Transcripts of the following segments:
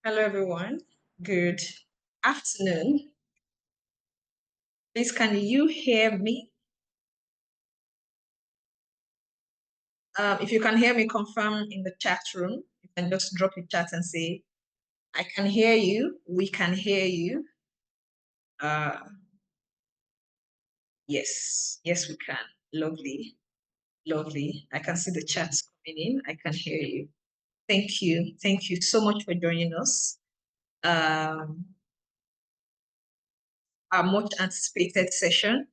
Hello, everyone. Good afternoon. Please, can you hear me? If you can hear me, confirm in the chat room. You can just drop your chat and say, I can hear you. We can hear you. Uh, yes, we can. Lovely, lovely. I can see the chats coming in. I can hear you. Thank you. Thank you so much for joining us. Our much anticipated session.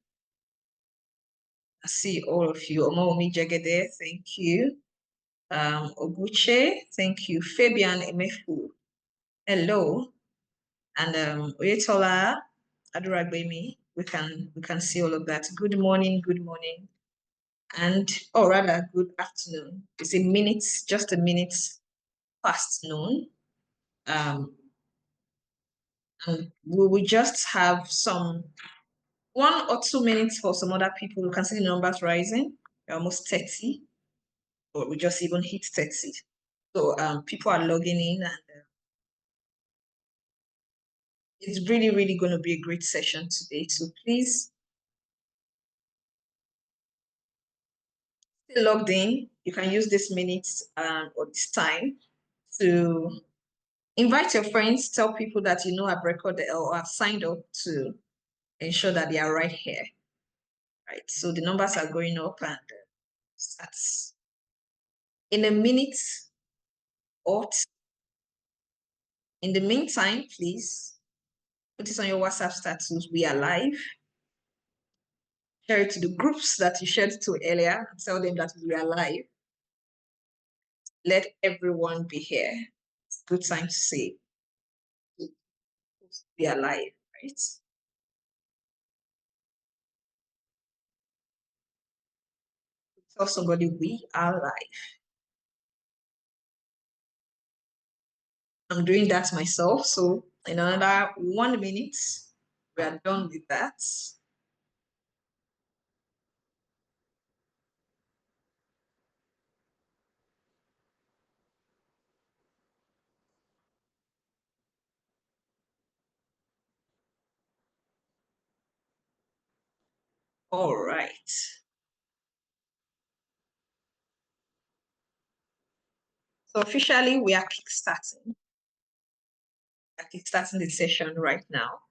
I see all of you. Omomi Jegede, thank you. Oguche, thank you. Fabian Emefu, hello. And Oyetola Aduragbemi, we can see all of that. Good morning, and or rather good afternoon. It's just a minute past noon. And we will just have 1 or 2 minutes for some other people. You can see the numbers rising. We're almost 30, or we just even hit 30. So people are logging in, and it's really, really going to be a great session today. So please stay logged in. You can use this minute or this time to invite your friends, tell people that you know have recorded or have signed up to ensure that they are right here. Right. So the numbers are going up, and that's in a minute or in the meantime, please put this on your WhatsApp status. We are live. Share it to the groups that you shared to earlier and tell them that we are live. Let everyone be here. It's a good time to say we are live, right? Tell somebody we are live. I'm doing that myself. So in another 1 minute, we are done with that. All right. So officially, we are kickstarting. We are kickstarting the session right now.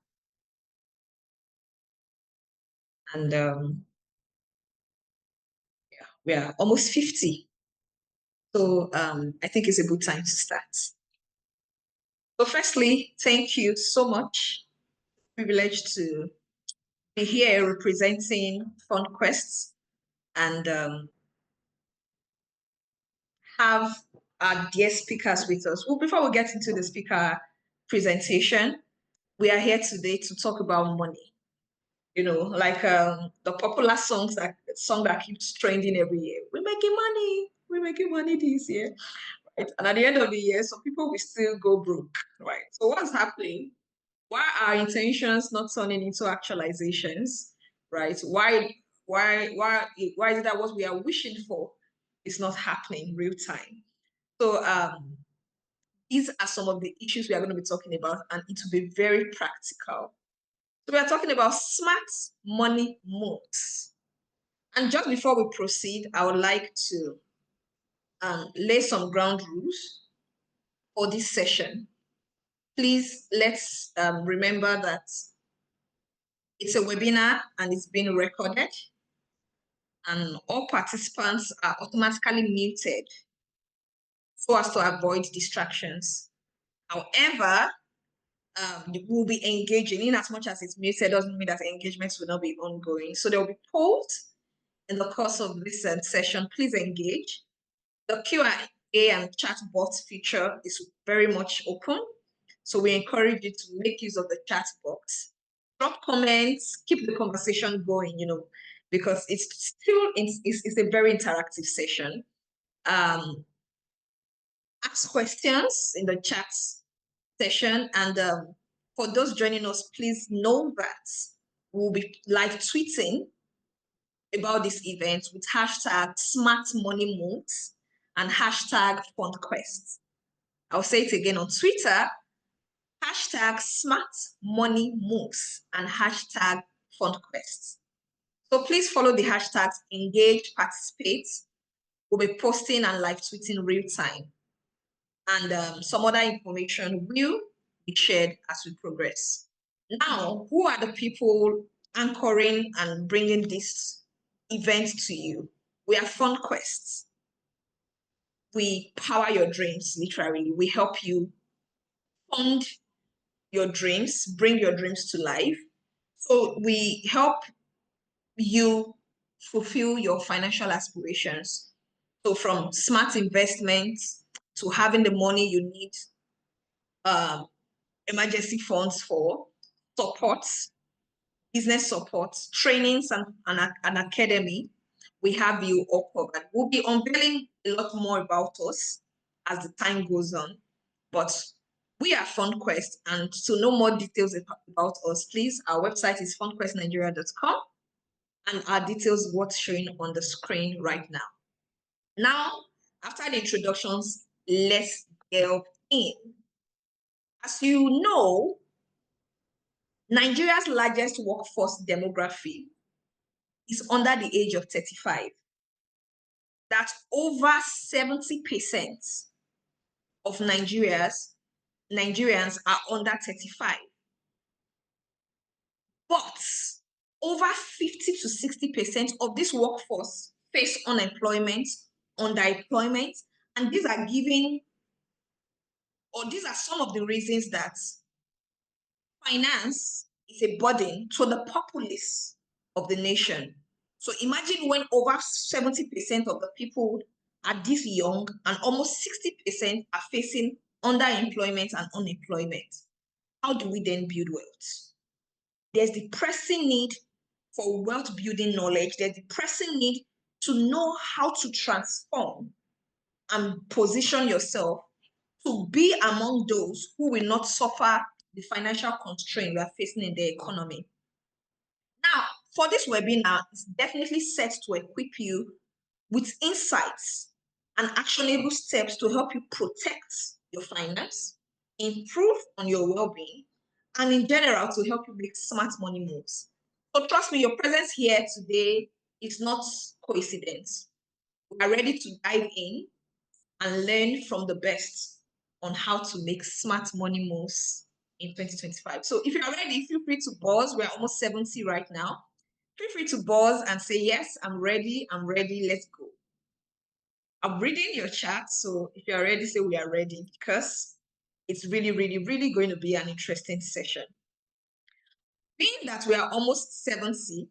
And yeah, we are almost 50. So I think it's a good time to start. So firstly, thank you so much. Privileged to be here representing Fund Quests and have our dear speakers with us. Well, before we get into the speaker presentation, we are here today to talk about money. You know, like the popular song that keeps trending every year. We're making money this year. Right? And at the end of the year, some people will still go broke, right? So what's happening? Why are intentions not turning into actualizations, right? Why is it that what we are wishing for is not happening real time? So these are some of the issues we are going to be talking about, and it will be very practical. So we are talking about smart money moves. And just before we proceed, I would like to lay some ground rules for this session. Please let's remember that it's a webinar and it's being recorded, and all participants are automatically muted so as to avoid distractions. However, we'll be engaging. In as much as it's muted doesn't mean that engagements will not be ongoing. So there will be polls in the course of this session. Please engage. The Q&A and chat box feature is very much open. So we encourage you to make use of the chat box. Drop comments, keep the conversation going, because it's a very interactive session. Ask questions in the chat session. And for those joining us, please know that we'll be live tweeting about this event with hashtag smart money moves and hashtag fund quests. I'll say it again on Twitter. hashtag smart money moves, and hashtag fundquest. So please follow the hashtags, engage, participate. We'll be posting and live tweeting real time. And some other information will be shared as we progress. Now, who are the people anchoring and bringing this event to you? We are FundQuest. We power your dreams, literally. We help you fund your dreams, bring your dreams to life. So we help you fulfill your financial aspirations. So from smart investments to having the money you need, um, emergency funds for support, business support, trainings, and an academy, we have you all covered. We'll be unveiling a lot more about us as the time goes on, but we are FundQuest, and to know more details about us, please, our website is fundquestnigeria.com, and our details what's showing on the screen right now. Now, after the introductions, let's delve in. As you know, Nigeria's largest workforce demography is under the age of 35. That over 70% of Nigerians are under 35. But over 50 to 60% of this workforce face unemployment, underemployment, and these are some of the reasons that finance is a burden to the populace of the nation. So imagine when over 70% of the people are this young and almost 60% are facing underemployment and unemployment. How do we then build wealth? There's the pressing need for wealth building knowledge. There's the pressing need to know how to transform and position yourself to be among those who will not suffer the financial constraint we are facing in the economy. Now, for this webinar, it's definitely set to equip you with insights and actionable steps to help you protect your finance, improve on your well-being, and in general, to help you make smart money moves. So trust me, your presence here today is not coincidence. We are ready to dive in and learn from the best on how to make smart money moves in 2025. So if you're ready, feel free to pause. We're almost 70 right now. Feel free to pause and say, yes, I'm ready, let's go. I'm reading your chat, so if you're ready, say we are ready, because it's really, really, really going to be an interesting session. Being that we are almost 70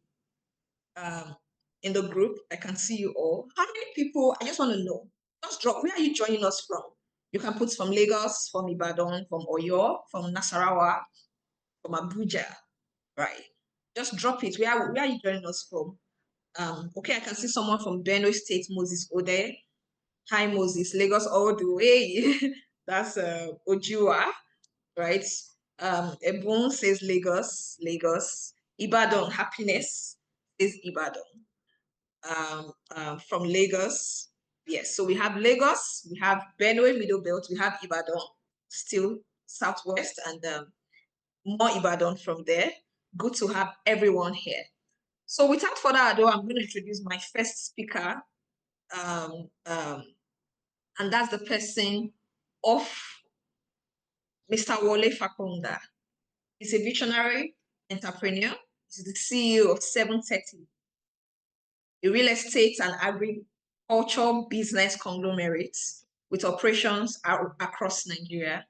in the group, I can see you all. How many people, I just want to know, just drop, where are you joining us from? You can put from Lagos, from Ibadan, from Oyo, from Nasarawa, from Abuja, right? Just drop it. Where are you joining us from? Okay, I can see someone from Benue State, Moses Ode. Hi, Moses, Lagos all the way. That's Ojiwa, right? Ebon says Lagos, Lagos. Ibadan, happiness says Ibadan. From Lagos, yes. So we have Lagos, we have Benue, Middle Belt, we have Ibadan, still Southwest, and more Ibadan from there. Good to have everyone here. So without further ado, I'm going to introduce my first speaker, and that's the person of Mr. Wole Fakonda. He's a visionary entrepreneur. He's the CEO of 730, a real estate and agriculture business conglomerate with operations across Nigeria.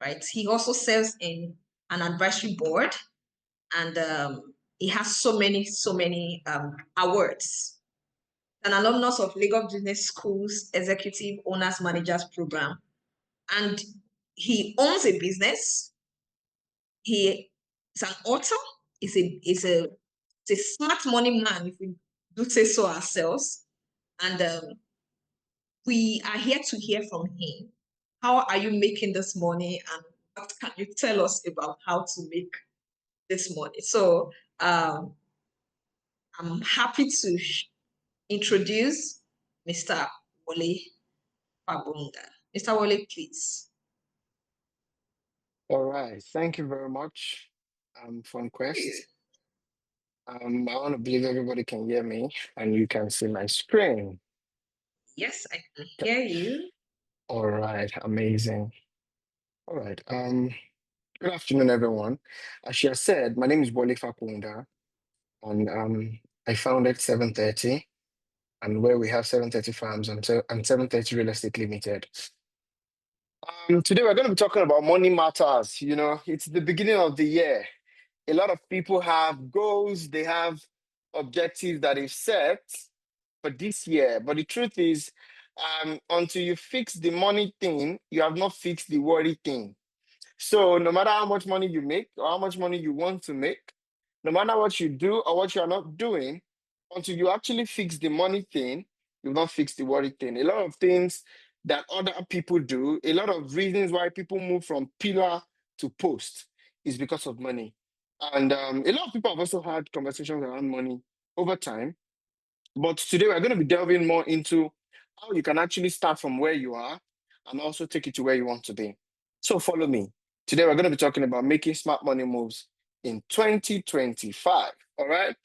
Right? He also serves in an advisory board, and he has so many awards. An alumnus of Lagos Business School's Executive Owners Managers Program, and he owns a business. He is an author. He's a smart money man, if we do say so ourselves. And we are here to hear from him. How are you making this money, and what can you tell us about how to make this money? So I'm happy to introduce Mr. Wole Fakonda. Mr. Wole, please. All right. Thank you very much, Fun Great. Quest. I want to believe everybody can hear me and you can see my screen. Yes, I can hear you. All right. Amazing. All right. Good afternoon, everyone. As she has said, my name is Wole Fakunda, and I founded 730, and where we have 730 Farms and 730 Real Estate Limited. Today we're going to be talking about money matters. You know, it's the beginning of the year. A lot of people have goals, they have objectives that they've set for this year. But the truth is, until you fix the money thing, you have not fixed the worry thing. So no matter how much money you make or how much money you want to make, no matter what you do or what you are not doing, until you actually fix the money thing, you'll not fix the worry thing. A lot of things that other people do, a lot of reasons why people move from pillar to post is because of money. And a lot of people have also had conversations around money over time. But today we're going to be delving more into how you can actually start from where you are and also take it to where you want to be. So follow me. Today we're going to be talking about making smart money moves in 2025. All right.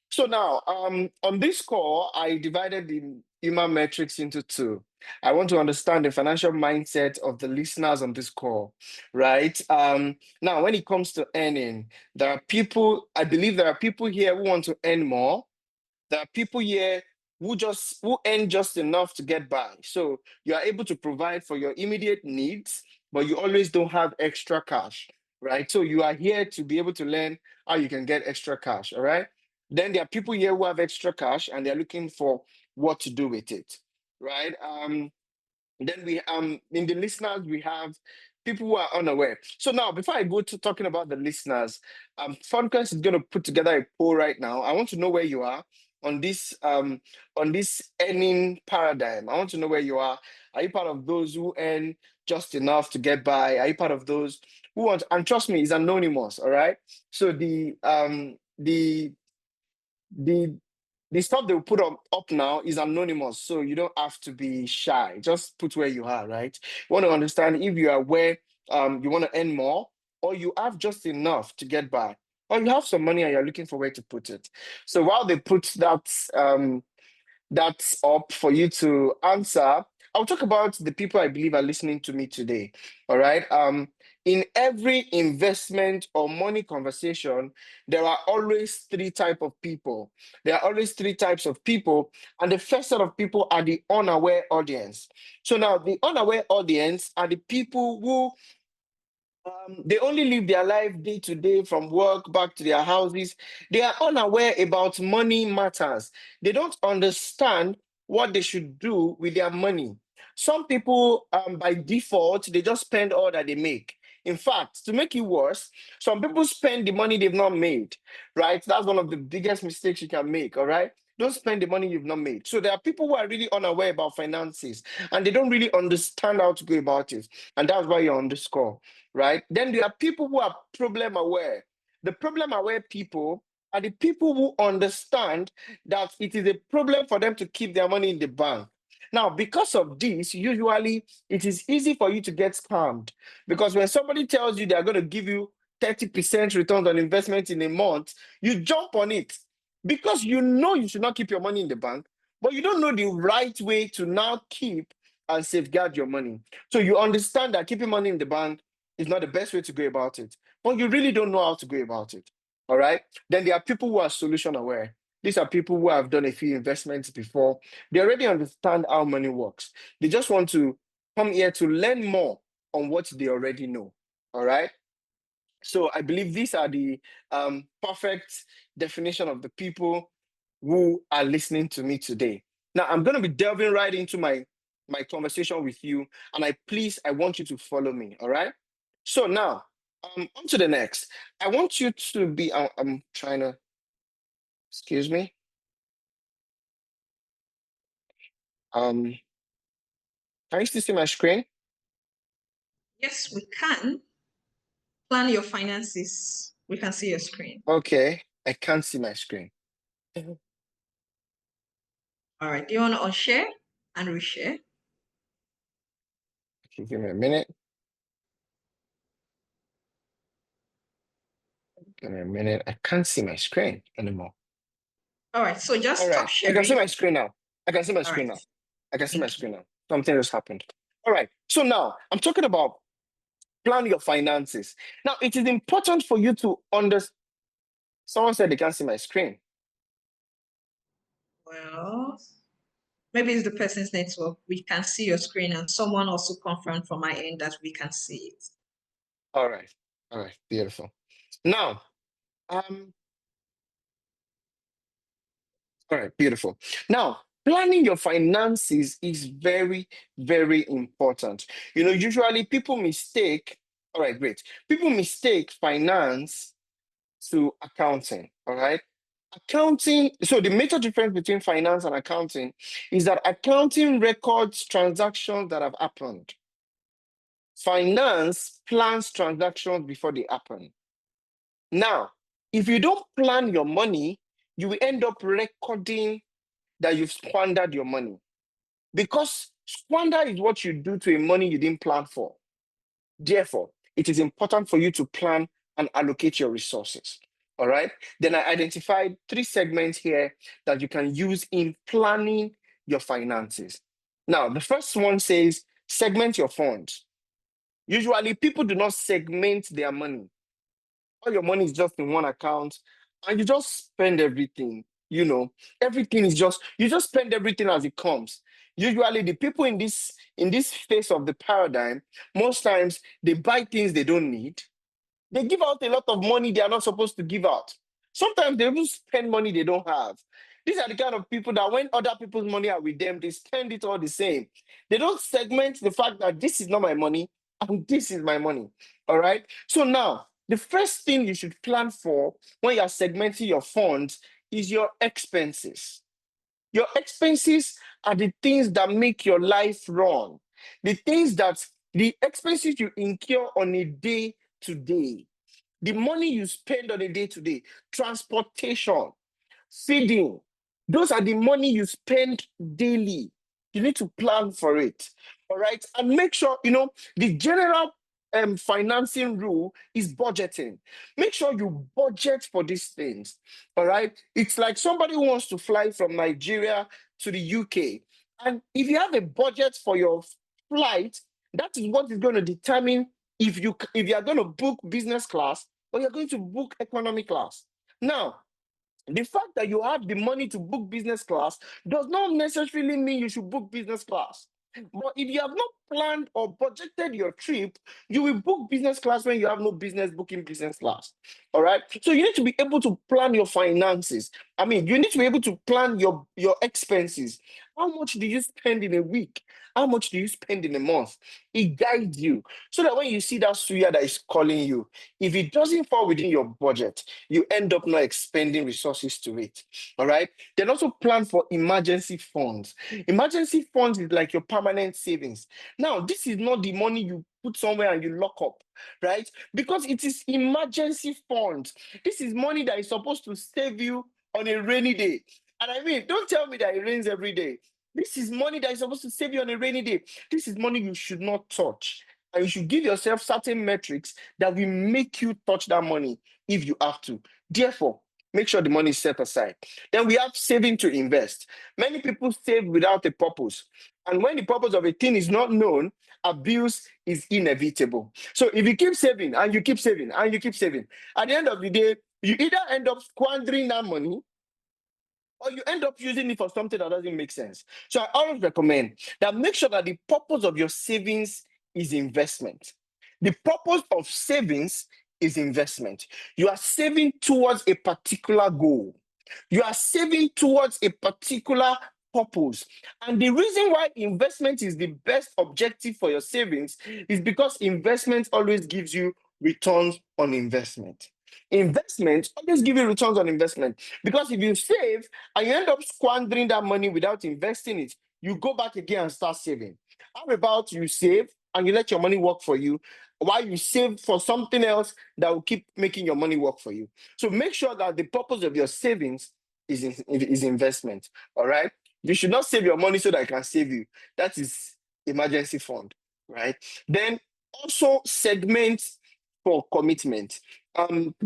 So now, on this call, I divided the human metrics into two. I want to understand the financial mindset of the listeners on this call, right? Now, when it comes to earning, there are people, I believe there are people here who want to earn more. There are people here who earn just enough to get by. So you are able to provide for your immediate needs, but you always don't have extra cash, right? So you are here to be able to learn how you can get extra cash, all right? Then there are people here who have extra cash and they're looking for what to do with it, right? Then we in the listeners we have people who are unaware. So now before I go to talking about the listeners, Funcast is going to put together a poll right now. I want to know where you are on this earning paradigm. I want to know where you are. Are you part of those who earn just enough to get by? Are you part of those who want, and trust me, it's anonymous, all right? So the the stuff they will put up now is anonymous, so you don't have to be shy. Just put where you are, right? You want to understand if you are where you want to earn more, or you have just enough to get by, or you have some money and you're looking for where to put it. So while they put that's up for you to answer. I'll talk about the people I believe are listening to me today. All right. In every investment or money conversation, there are always three type of people. There are always three types of people, and the first set of people are the unaware audience. So now the unaware audience are the people who they only live their life day to day from work back to their houses. They are unaware about money matters. They don't understand what they should do with their money. Some people, by default, they just spend all that they make. In fact, to make it worse, some people spend the money they've not made, right? That's one of the biggest mistakes you can make, all right? Don't spend the money you've not made. So there are people who are really unaware about finances and they don't really understand how to go about it. And that's why you're on this call, right? Then there are people who are problem aware. The problem aware people are the people who understand that it is a problem for them to keep their money in the bank. Now, because of this, usually it is easy for you to get scammed because when somebody tells you they are going to give you 30% return on investment in a month, you jump on it because you know you should not keep your money in the bank, but you don't know the right way to now keep and safeguard your money. So you understand that keeping money in the bank is not the best way to go about it, but you really don't know how to go about it. All right. Then there are people who are solution aware. These are people who have done a few investments before. They already understand how money works. They just want to come here to learn more on what they already know. All right. So I believe these are the perfect definition of the people who are listening to me today. Now I'm going to be delving right into my conversation with you, and I want you to follow me. All right. So now, on to the next. I want you to be. I'm trying to. Excuse me. Um, can you still see my screen? Yes, we can plan your finances. We can see your screen. Okay, I can't see my screen. Okay, All right. Do you want to unshare and reshare? give me a minute. Give me a minute. I can't see my screen anymore. All right. So just All stop right. I can see sharing. my screen now. I can see my All screen right. now. I can see my Thank you. screen now. Something just happened. All right. So now I'm talking about plan your finances. Now it is important for you to understand. Someone said they can't see my screen. Well, maybe it's the person's network. We can see your screen, and someone also confirmed from my end that we can see it. All right. All right. Beautiful. Now, um, all right, beautiful. Now, planning your finances is very, very important. Usually people mistake, all right, great. People mistake finance to accounting, all right? Accounting, so the major difference between finance and accounting is that accounting records transactions that have happened. Finance plans transactions before they happen. Now, if you don't plan your money, you will end up recording that you've squandered your money. Because squander is what you do to a money you didn't plan for. Therefore, it is important for you to plan and allocate your resources. All right. Then I identified 3 segments here that you can use in planning your finances. Now, the first one says segment your funds. Usually, people do not segment their money. All your money is just in one account and you just spend everything. Everything is just you just spend everything as it comes. Usually the people in this phase of the paradigm, most times they buy things they don't need. They give out a lot of money they are not supposed to give out. Sometimes they even spend money they don't have. These are the kind of people that when other people's money are with them, they spend it all the same. They don't segment the fact that this is not my money and this is my money. All right. So now, the first thing you should plan for when you're segmenting your funds is your expenses. Your expenses are the things that make your life run. The expenses you incur on a day to day, the money you spend on a day to day, transportation, feeding, those are the money you spend daily. You need to plan for it. All right. And make sure, the general financing rule is budgeting. Make sure you budget for these things. All right. It's like somebody who wants to fly from Nigeria to the UK. And if you have a budget for your flight, that is what is going to determine if you are going to book business class or you're going to book economy class. Now, the fact that you have the money to book business class does not necessarily mean you should book business class. But if you have not planned or budgeted your trip, you will book business class when you have no business booking business class. All right. So you need to be able to plan your finances. I mean, you need to be able to plan your expenses. How much do you spend in a week? How much do you spend in a month? It guides you so that when you see that suya that is calling you, if it doesn't fall within your budget, you end up not expending resources to it. All right. Then also plan for emergency funds. Emergency funds is like your permanent savings. Now, this is not the money you put somewhere and you lock up, right? Because it is emergency funds. This is money that is supposed to save you on a rainy day. And I mean, don't tell me that it rains every day. This is money that is supposed to save you on a rainy day. This is money you should not touch. And you should give yourself certain metrics that will make you touch that money if you have to. Therefore, make sure the money is set aside. Then we have saving to invest. Many people save without a purpose. And when the purpose of a thing is not known, abuse is inevitable. So if you keep saving and you keep saving and you keep saving, at the end of the day, you either end up squandering that money or you end up using it for something that doesn't make sense. So I always recommend that make sure that the purpose of your savings is investment. The purpose of savings is investment. You are saving towards a particular goal. You are saving towards a particular purpose. And the reason why investment is the best objective for your savings is because investment always gives you returns on investment. Investment always give you returns on investment because if you save and you end up squandering that money without investing it, you go back again and start saving. How about you save and you let your money work for you while you save for something else that will keep making your money work for you? So make sure that the purpose of your savings is investment. All right. You should not save your money so that I can save you. That is emergency fund, right? Then also segment for commitment.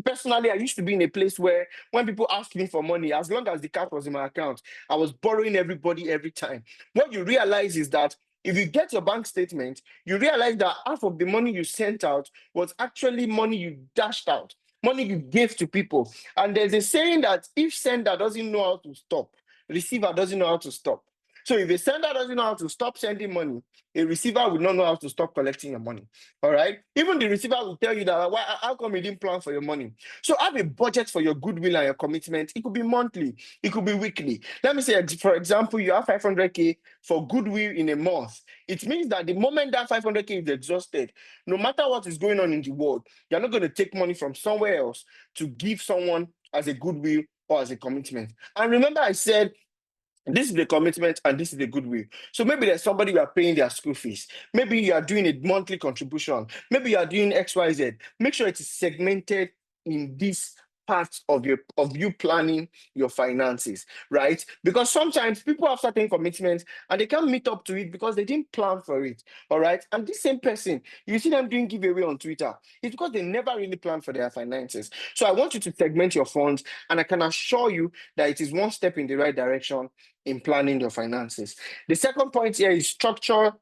Personally, I used to be in a place where when people asked me for money, as long as the cash was in my account, I was borrowing everybody every time. What you realize is that if you get your bank statement, you realize that half of the money you sent out was actually money you dashed out, money you gave to people. And there's a saying that if sender doesn't know how to stop, receiver doesn't know how to stop. So if a sender doesn't know how to stop sending money, a receiver will not know how to stop collecting your money. All right. Even the receiver will tell you that why how come you didn't plan for your money? So have a budget for your goodwill and your commitment. It could be monthly, it could be weekly. Let me say, for example, you have 500K for goodwill in a month. It means that the moment that 500K is exhausted, no matter what is going on in the world, you're not going to take money from somewhere else to give someone as a goodwill or as a commitment. And remember, I said this is the commitment and this is the goodwill. So maybe there's somebody you are paying their school fees. Maybe you are doing a monthly contribution. Maybe you are doing XYZ. Make sure it is segmented in this part of you planning your finances, right? Because sometimes people have certain commitments and they can't meet up to it because they didn't plan for it. All right. And this same person, you see them doing giveaway on Twitter. It's because they never really planned for their finances. So I want you to segment your funds, and I can assure you that it is one step in the right direction in planning your finances. The second point here is structure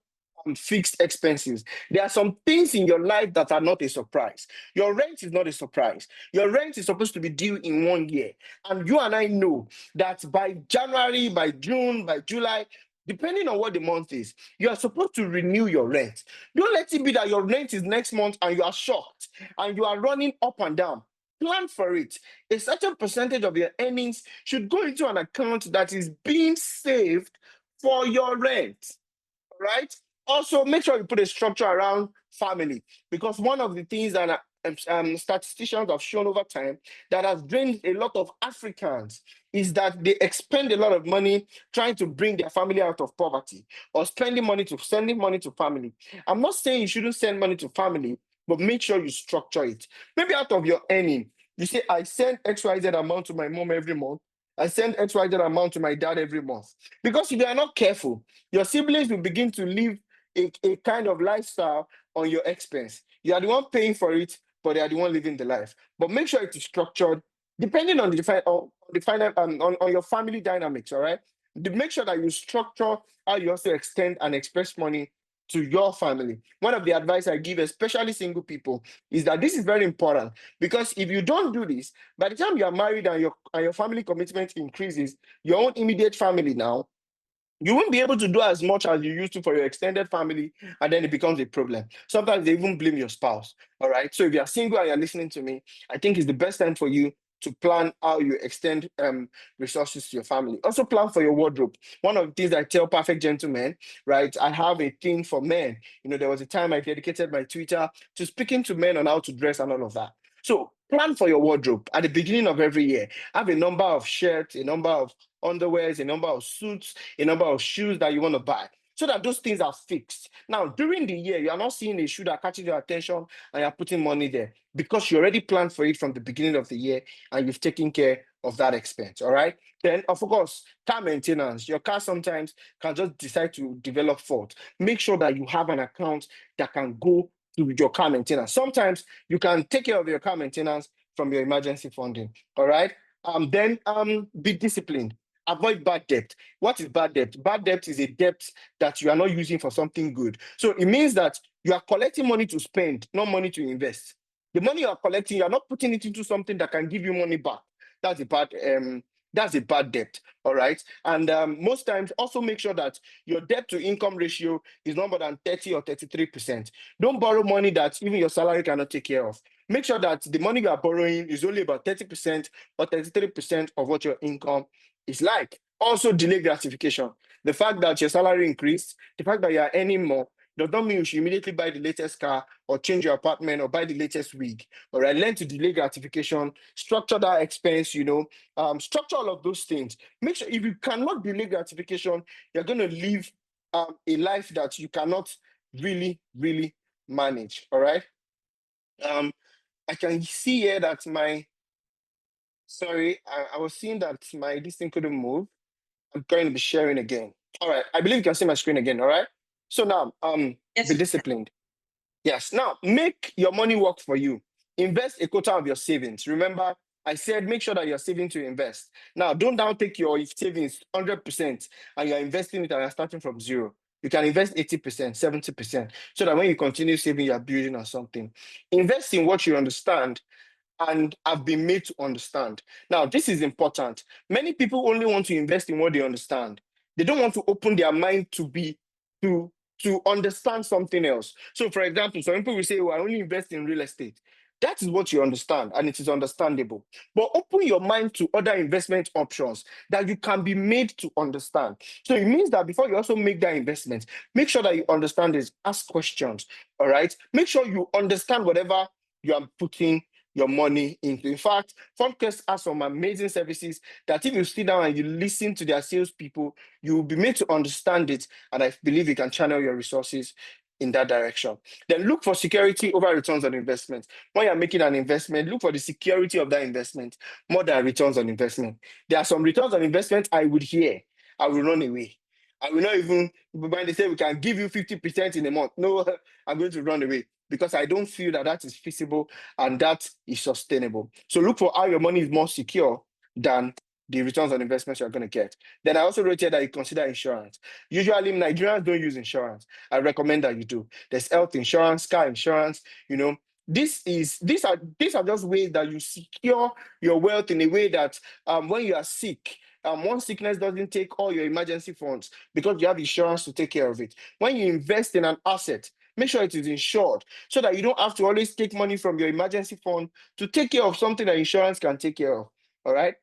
and fixed expenses. There are some things in your life that are not a surprise. Your rent is not a surprise. Your rent is supposed to be due in 1 year. And you and I know that by January, by June, by July, depending on what the month is, you are supposed to renew your rent. Don't let it be that your rent is next month and you are shocked and you are running up and down. Plan for it. A certain percentage of your earnings should go into an account that is being saved for your rent, right? Also, make sure you put a structure around family, because one of the things that statisticians have shown over time that has drained a lot of Africans is that they expend a lot of money trying to bring their family out of poverty, or sending money to family. I'm not saying you shouldn't send money to family, but make sure you structure it. Maybe out of your earning, you say, I send XYZ amount to my mom every month. I send XYZ amount to my dad every month. Because if you are not careful, your siblings will begin to live a kind of lifestyle on your expense. You are the one paying for it, but they are the one living the life. But make sure it is structured depending on on your family dynamics. All right. Make sure that you structure how you also extend and express money to your family. One of the advice I give, especially single people, is that this is very important, because if you don't do this, by the time you are married and your family commitment increases, your own immediate family now, you won't be able to do as much as you used to for your extended family, and then it becomes a problem. Sometimes they even blame your spouse. All right. So if you're single and you're listening to me, I think it's the best time for you to plan how you extend resources to your family. Also, plan for your wardrobe. One of the things I tell perfect gentlemen, right? I have a thing for men. There was a time I dedicated my Twitter to speaking to men on how to dress and all of that. So plan for your wardrobe at the beginning of every year. Have a number of shirts, a number of underwears, a number of suits, a number of shoes that you want to buy, so that those things are fixed. Now, during the year, you are not seeing a shoe that catches your attention and you're putting money there, because you already planned for it from the beginning of the year and you've taken care of that expense. All right. Then, of course, car maintenance. Your car sometimes can just decide to develop fault. Make sure that you have an account that can go to your car maintenance. Sometimes you can take care of your car maintenance from your emergency funding. All right. Then be disciplined. Avoid bad debt. What is bad debt? Bad debt is a debt that you are not using for something good. So it means that you are collecting money to spend, not money to invest. The money you are collecting, you are not putting it into something that can give you money back. That's a bad debt. All right. And most times, also make sure that your debt to income ratio is no more than 30 or 33%. Don't borrow money that even your salary cannot take care of. Make sure that the money you are borrowing is only about 30% or 33% of what your income is like. Also, delay gratification. The fact that your salary increased, the fact that you are earning more, does not mean you should immediately buy the latest car or change your apartment or buy the latest wig. All right, learn to delay gratification, structure that expense, structure all of those things. Make sure, if you cannot delay gratification, you're going to live a life that you cannot really, really manage. All right. I can see here that sorry, I was seeing that this thing couldn't move. I'm going to be sharing again. All right. I believe you can see my screen again. All right. So now, Yes, be disciplined. Yes. Now, make your money work for you. Invest a quota of your savings. Remember, I said make sure that you're saving to invest. Now, don't now take your savings 100% and you're investing it and you're starting from zero. You can invest 80%, 70%, so that when you continue saving, you're building on something. Invest in what you understand and have been made to understand. Now, this is important. Many people only want to invest in what they understand. They don't want to open their mind to to understand something else. So, for example, some people will say, "Oh, I only invest in real estate." That is what you understand, and it is understandable. But open your mind to other investment options that you can be made to understand. So it means that before you also make that investment, make sure that you understand this. Ask questions. All right. Make sure you understand whatever you are putting your money into. In fact, Fundquest has some amazing services that if you sit down and you listen to their salespeople, you will be made to understand it. And I believe you can channel your resources in that direction. Then look for security over returns on investment. When you're making an investment, look for the security of that investment more than returns on investment. There are some returns on investment I would hear, I will run away. I will not even, when they say we can give you 50% in a month, no, I'm going to run away because I don't feel that that is feasible and that is sustainable. So look for how your money is more secure than the returns on investments you're going to get. Then I also wrote here that you consider insurance. Usually Nigerians don't use insurance. I recommend that you do. There's health insurance, car insurance, you know. These are just ways that you secure your wealth in a way that when you are sick, one sickness doesn't take all your emergency funds because you have insurance to take care of it. When you invest in an asset, make sure it is insured so that you don't have to always take money from your emergency fund to take care of something that insurance can take care of. All right.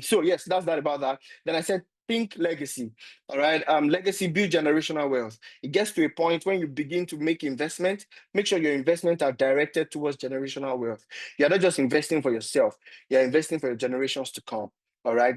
So yes, that's that about that. Then I said think legacy. All right. Legacy build generational wealth. It gets to a point when you begin to make investment, make sure your investments are directed towards generational wealth. You're not just investing for yourself, you're investing for your generations to come. All right.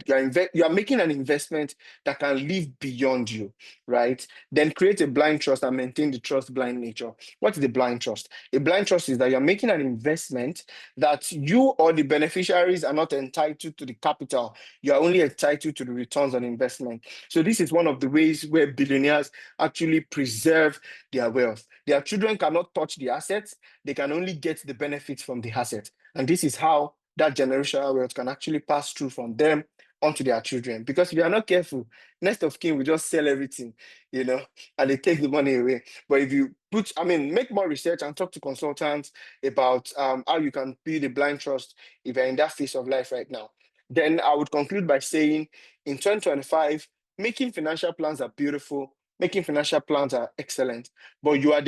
You are making an investment that can live beyond you, right? Then create a blind trust and maintain the trust blind nature. What is the blind trust? A blind trust is that you're making an investment that you or the beneficiaries are not entitled to the capital. You are only entitled to the returns on investment. So this is one of the ways where billionaires actually preserve their wealth. Their children cannot touch the assets. They can only get the benefits from the asset. And this is how that generational wealth can actually pass through from them onto their children. Because if you are not careful, next of kin will just sell everything, and they take the money away. But if you make more research and talk to consultants about how you can build a blind trust if you're in that phase of life right now. Then I would conclude by saying in 2025, making financial plans are beautiful, making financial plans are excellent, but you are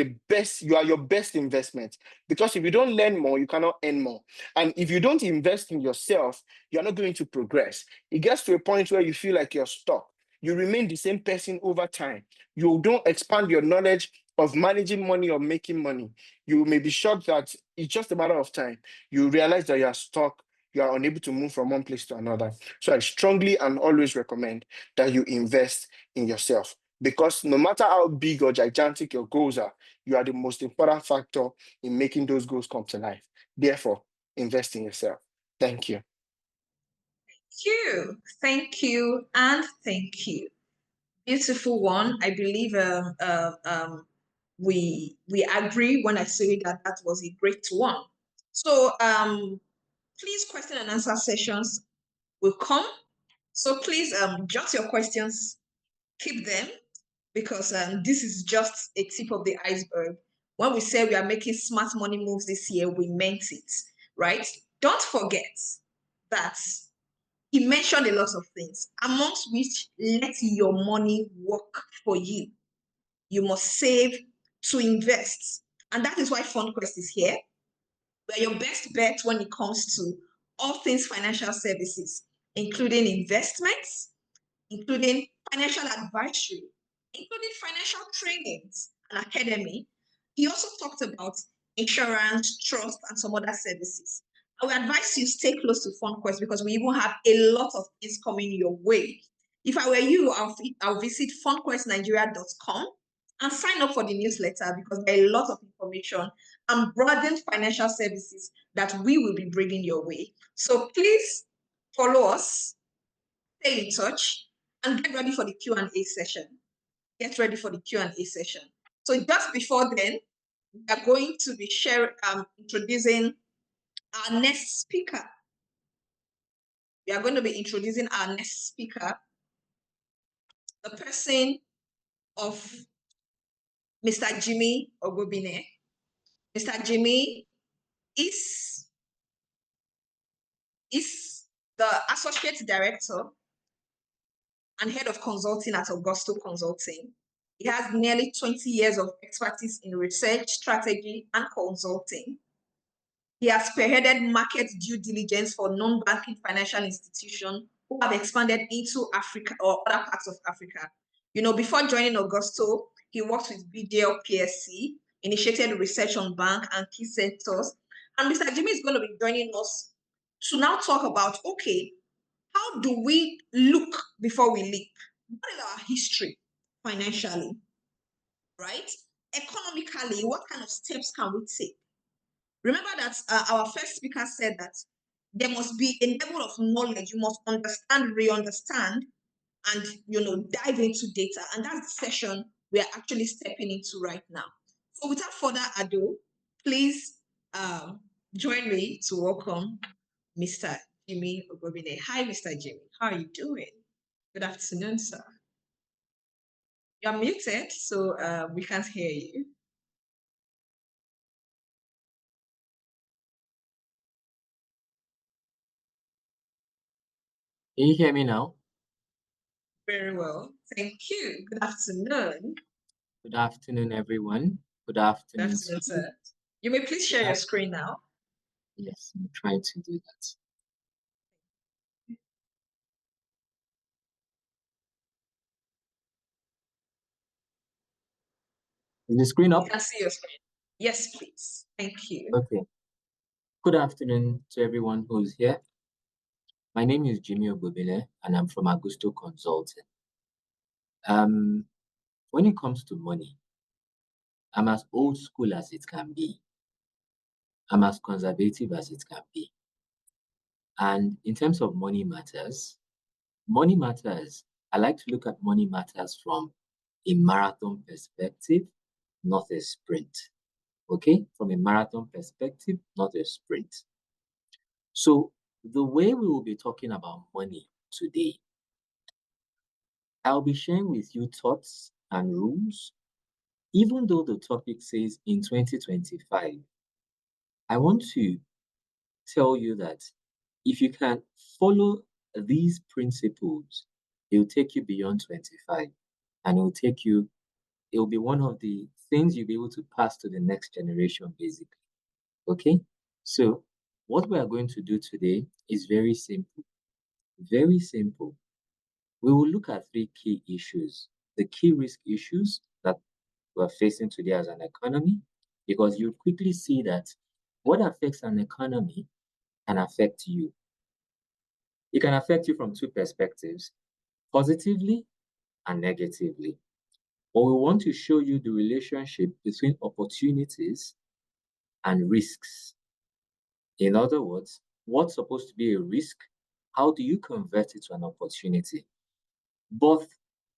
your best investment. Because if you don't learn more, you cannot earn more. And if you don't invest in yourself, you're not going to progress. It gets to a point where you feel like you're stuck. You remain the same person over time. You don't expand your knowledge of managing money or making money. You may be shocked that it's just a matter of time. You realize that you are stuck, you are unable to move from one place to another. So I strongly and always recommend that you invest in yourself because no matter how big or gigantic your goals are, you are the most important factor in making those goals come to life. Therefore, invest in yourself. Thank you. Thank you, and thank you. Beautiful one. I believe we agree when I say that that was a great one. So please question and answer sessions will come. So please jot your questions, keep them because this is just a tip of the iceberg. When we say we are making smart money moves this year, we meant it, right? Don't forget that he mentioned a lot of things, amongst which let your money work for you. You must save to invest. And that is why FundQuest is here. We're your best bet when it comes to all things financial services, including investments, including financial advisory, including financial trainings and academy. He also talked about insurance, trust, and some other services. I would advise you stay close to FundQuest because we even have a lot of things coming your way. If I were you, I'll visit fundquestnigeria.com and sign up for the newsletter because there are a lot of information and broadened financial services that we will be bringing your way. So please follow us, stay in touch, and get ready for the Q&A session. Get ready for the Q&A session. So just before then, we are going to be introducing our next speaker. We are going to be introducing our next speaker, the person of Mr. Jimmy Ogobine. Mr. Jimmy is, is the Associate Director and Head of Consulting at Augusto Consulting. He has nearly 20 years of expertise in research, strategy, and consulting. He has spearheaded market due diligence for non-banking financial institutions who have expanded into Africa or other parts of Africa. Before joining Augusto, he worked with BJL PSC, initiated research on bank and key sectors. And Mr. Jimmy is going to be joining us to now talk about, okay, how do we look before we leap? What is our history financially, right? Economically, what kind of steps can we take? Remember that our first speaker said that there must be a level of knowledge. You must understand, re-understand, and dive into data. And that's the session we are actually stepping into right now. So without further ado, please join me to welcome Mr. Jimmy Ogobine. Hi, Mr. Jimmy. How are you doing? Good afternoon, sir. You're muted, so we can't hear you. Can you hear me now? Very well. Thank you. Good afternoon. Good afternoon, everyone. Good Good afternoon. afternoon, sir. You may please share your screen now. Yes, I'm trying to do that. Is the screen I up? can see your screen. Yes, please. Thank you. Okay. Good afternoon to everyone who's here. My name is Jimmy Ogobile, and I'm from Augusto Consulting. When it comes to money, I'm as old school as it can be. I'm as conservative as it can be. And in terms of money matters, I like to look at money matters from a marathon perspective, not a sprint. Okay? From a marathon perspective, not a sprint. So the way we will be talking about money today, I'll be sharing with you thoughts and rules, even though the topic says in 2025. I want to tell you that if you can follow these principles, it will take you beyond 25, and it will be one of the things you'll be able to pass to the next generation, basically. Okay? So what we are going to do today is very simple. Very simple. We will look at three key issues. The key risk issues that we're facing today as an economy, because you quickly see that what affects an economy can affect you. It can affect you from two perspectives, positively and negatively. But we want to show you the relationship between opportunities and risks. In other words, what's supposed to be a risk? How do you convert it to an opportunity? But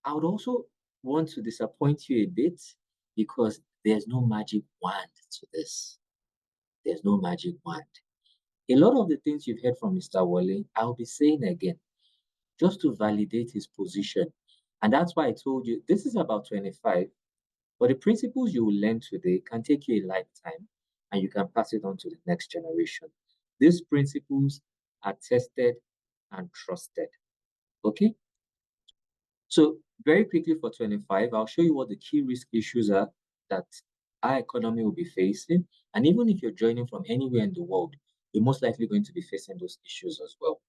I would also want to disappoint you a bit because there's no magic wand to this. There's no magic wand. A lot of the things you've heard from Mr. Wale, I'll be saying again, just to validate his position. And that's why I told you this is about 25, but the principles you will learn today can take you a lifetime and you can pass it on to the next generation. These principles are tested and trusted. Okay? So very quickly for 25, I'll show you what the key risk issues are that our economy will be facing. And even if you're joining from anywhere in the world, you're most likely going to be facing those issues as well.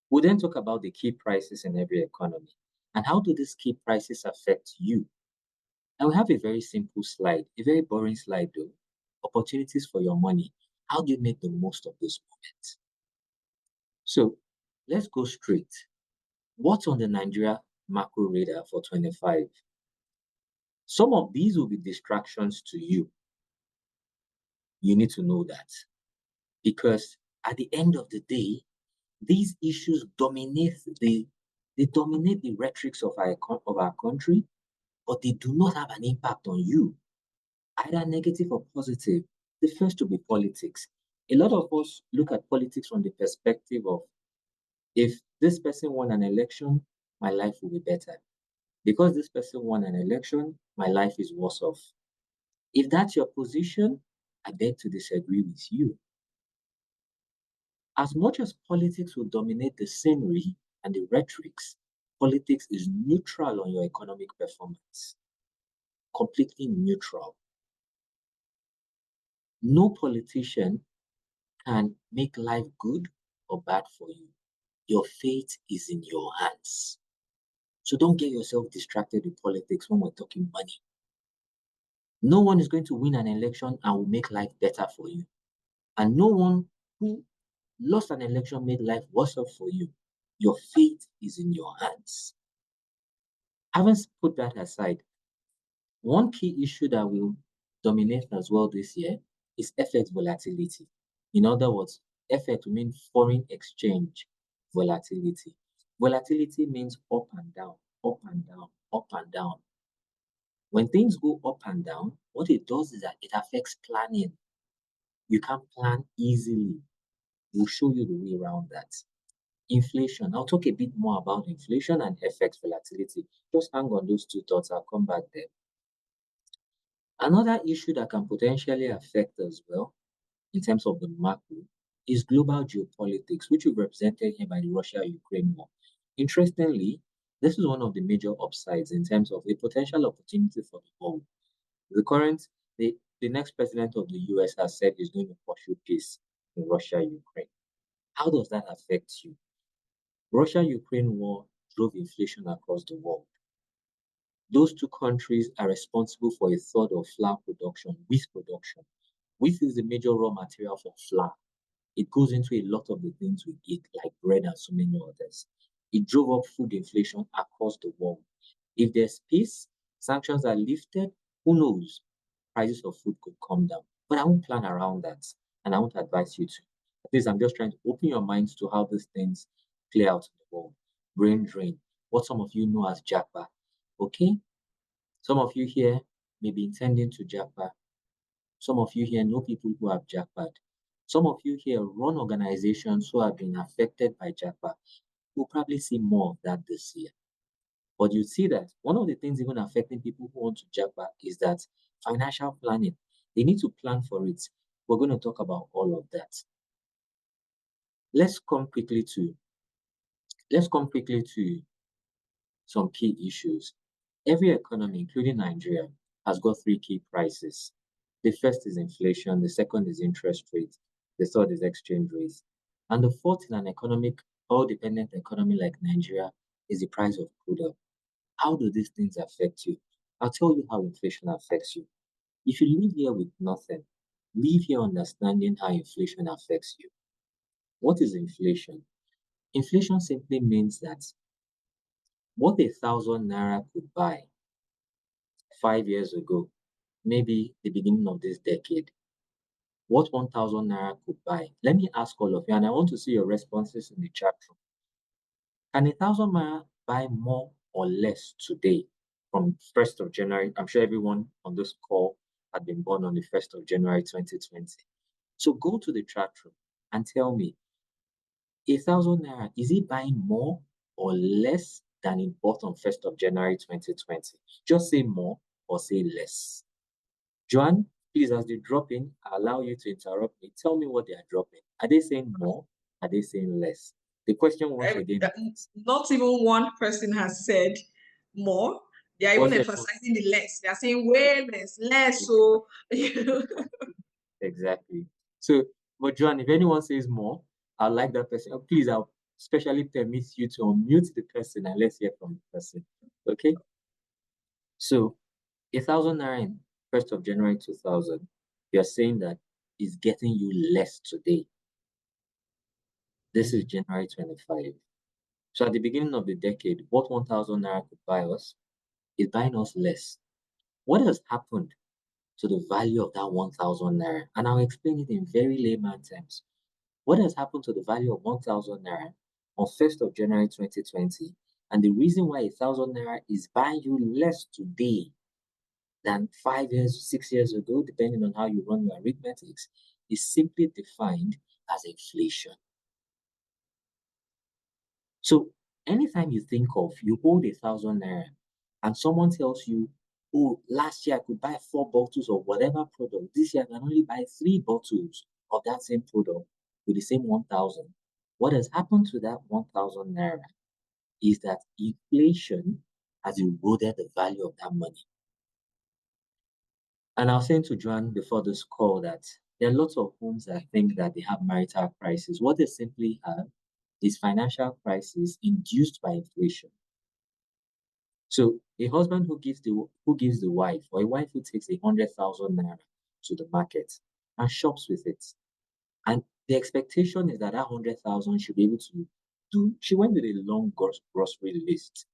We'll then talk about the key prices in every economy and how do these key prices affect you. And we have a very simple slide, a very boring slide though. Opportunities for your money. How do you make the most of those moments? So let's go straight. What's on the Nigeria macro radar for 25? Some of these will be distractions to you. You need to know that. Because at the end of the day, these issues dominate the rhetorics of our country, but they do not have an impact on you. either negative or positive. The first to be politics. A lot of us look at politics from the perspective of, if this person won an election, my life will be better. Because this person won an election, my life is worse off. If that's your position, I beg to disagree with you. As much as politics will dominate the scenery and the rhetorics, politics is neutral on your economic performance. Completely neutral. No politician can make life good or bad for you. Your fate is in your hands. So don't get yourself distracted with politics when we're talking money. No one is going to win an election and will make life better for you. And no one who lost an election made life worse off for you. Your fate is in your hands. Having put that aside, one key issue that will dominate as well this year is FX volatility. In other words, FX will mean foreign exchange volatility. Volatility means up and down, up and down, up and down. When things go up and down, what it does is that it affects planning. You can't plan easily. We'll show you the way around that. Inflation. I'll talk a bit more about inflation and FX volatility. Just hang on those two thoughts. I'll come back there. Another issue that can potentially affect as well, in terms of the macro, is global geopolitics, which is represented here by the Russia-Ukraine war. Interestingly, this is one of the major upsides in terms of a potential opportunity for the world. The next president of the US has said he's going to pursue peace in Russia-Ukraine. How does that affect you? Russia-Ukraine war drove inflation across the world. Those two countries are responsible for a third of flour production, wheat production. Wheat is the major raw material for flour. It goes into a lot of the things we eat, like bread and so many others. It drove up food inflation across the world. If there's peace, sanctions are lifted, who knows? Prices of food could come down. But I won't plan around that, and I won't advise you to. At least I'm just trying to open your minds to how these things play out in the world. Brain drain, what some of you know as jackpot. Okay? Some of you here may be intending to jackpot. Some of you here know people who have jackpot. Some of you here run organizations who have been affected by jackpot. We'll probably see more of that this year. But you see that one of the things even affecting people who want to jackpot is that financial planning. They need to plan for it. We're going to talk about all of that. Let's come quickly to some key issues. Every economy, including Nigeria, has got three key prices. The first is inflation, the second is interest rate, the third is exchange rates. And the fourth in an oil-dependent economy like Nigeria is the price of crude oil. How do these things affect you? I'll tell you how inflation affects you. If you live here with nothing, leave here understanding how inflation affects you. What is inflation? Inflation simply means that what 1,000 naira could buy 5 years ago, maybe the beginning of this decade, what 1,000 naira could buy. Let me ask all of you, and I want to see your responses in the chat room. Can 1,000 naira buy more or less today from 1st of January? I'm sure everyone on this call had been born on the 1st of January 2020. So go to the chat room and tell me, 1,000 naira, is it buying more or less than it bought on 1st of January 2020? Just say more or say less. Joanne, please, as they drop in, I allow you to interrupt me. Tell me what they are dropping. Are they saying more? Are they saying less? The question once again, not even one person has said more. They are even emphasizing the less. They are saying way less. So exactly. So, but Joanne, if anyone says more, I like that person. Oh, please, I'll specially permit you to unmute the person and let's hear from the person. Okay. So, 1,000 naira in 1st of January 2000, you're saying that is getting you less today. This is January 25. So at the beginning of the decade, what 1,000 naira could buy us is buying us less. What has happened to the value of that 1,000 naira? And I'll explain it in very layman terms. What has happened to the value of 1,000 naira on 1st of January 2020? And the reason why 1,000 naira is buying you less today than 5 years, 6 years ago, depending on how you run your arithmetics, is simply defined as inflation. So anytime you think of you hold 1,000 naira and someone tells you, oh, last year I could buy 4 bottles of whatever product, this year I can only buy 3 bottles of that same product with the same 1,000. What has happened to that 1,000 naira is that inflation has eroded the value of that money. And I was saying to Joanne before this call that there are lots of homes that think that they have marital crisis. What they simply have is financial crisis induced by inflation. So a husband who gives the wife, or a wife who takes 100,000 naira to the market and shops with it, and the expectation is that 100,000 should be able to do. She went with a long grocery list,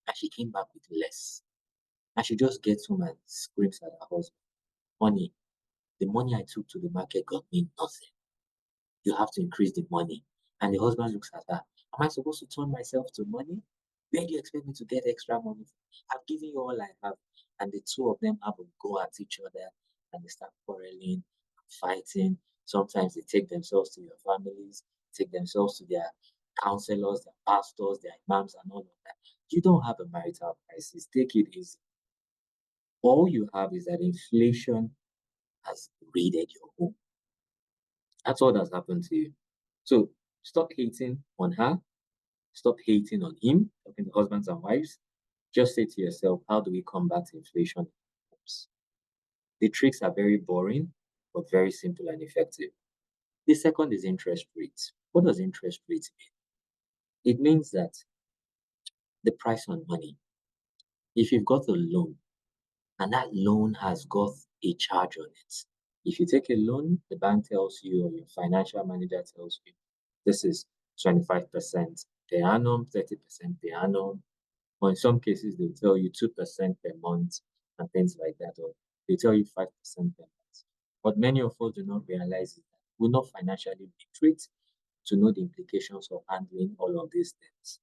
and she came back with less, and she just gets home and screams at her husband, "Honey, the money I took to the market got me nothing. You have to increase the money." And the husband looks at her. Am I supposed to turn myself to money? Where do you expect me to get extra money from? I've given you all I have. And the two of them have a go at each other and they start quarreling, fighting. Sometimes they take themselves to your families, take themselves to their counselors, their pastors, their imams, and all of that. You don't have a marital crisis. Take it easy. All you have is that inflation has raided your home. That's all that's happened to you. So stop hating on her. Stop hating on him, talking to husbands and wives. Just say to yourself, how do we combat inflation in homes? The tricks are very boring, but very simple and effective. The second is interest rates. What does interest rates mean? It means that the price on money. If you've got a loan and that loan has got a charge on it, if you take a loan, the bank tells you or your financial manager tells you this is 25% per annum, 30% per annum, or in some cases they'll tell you 2% per month and things like that, or they tell you 5% per month. What many of us do not realize is that we're not financially literate to know the implications of handling all of these things.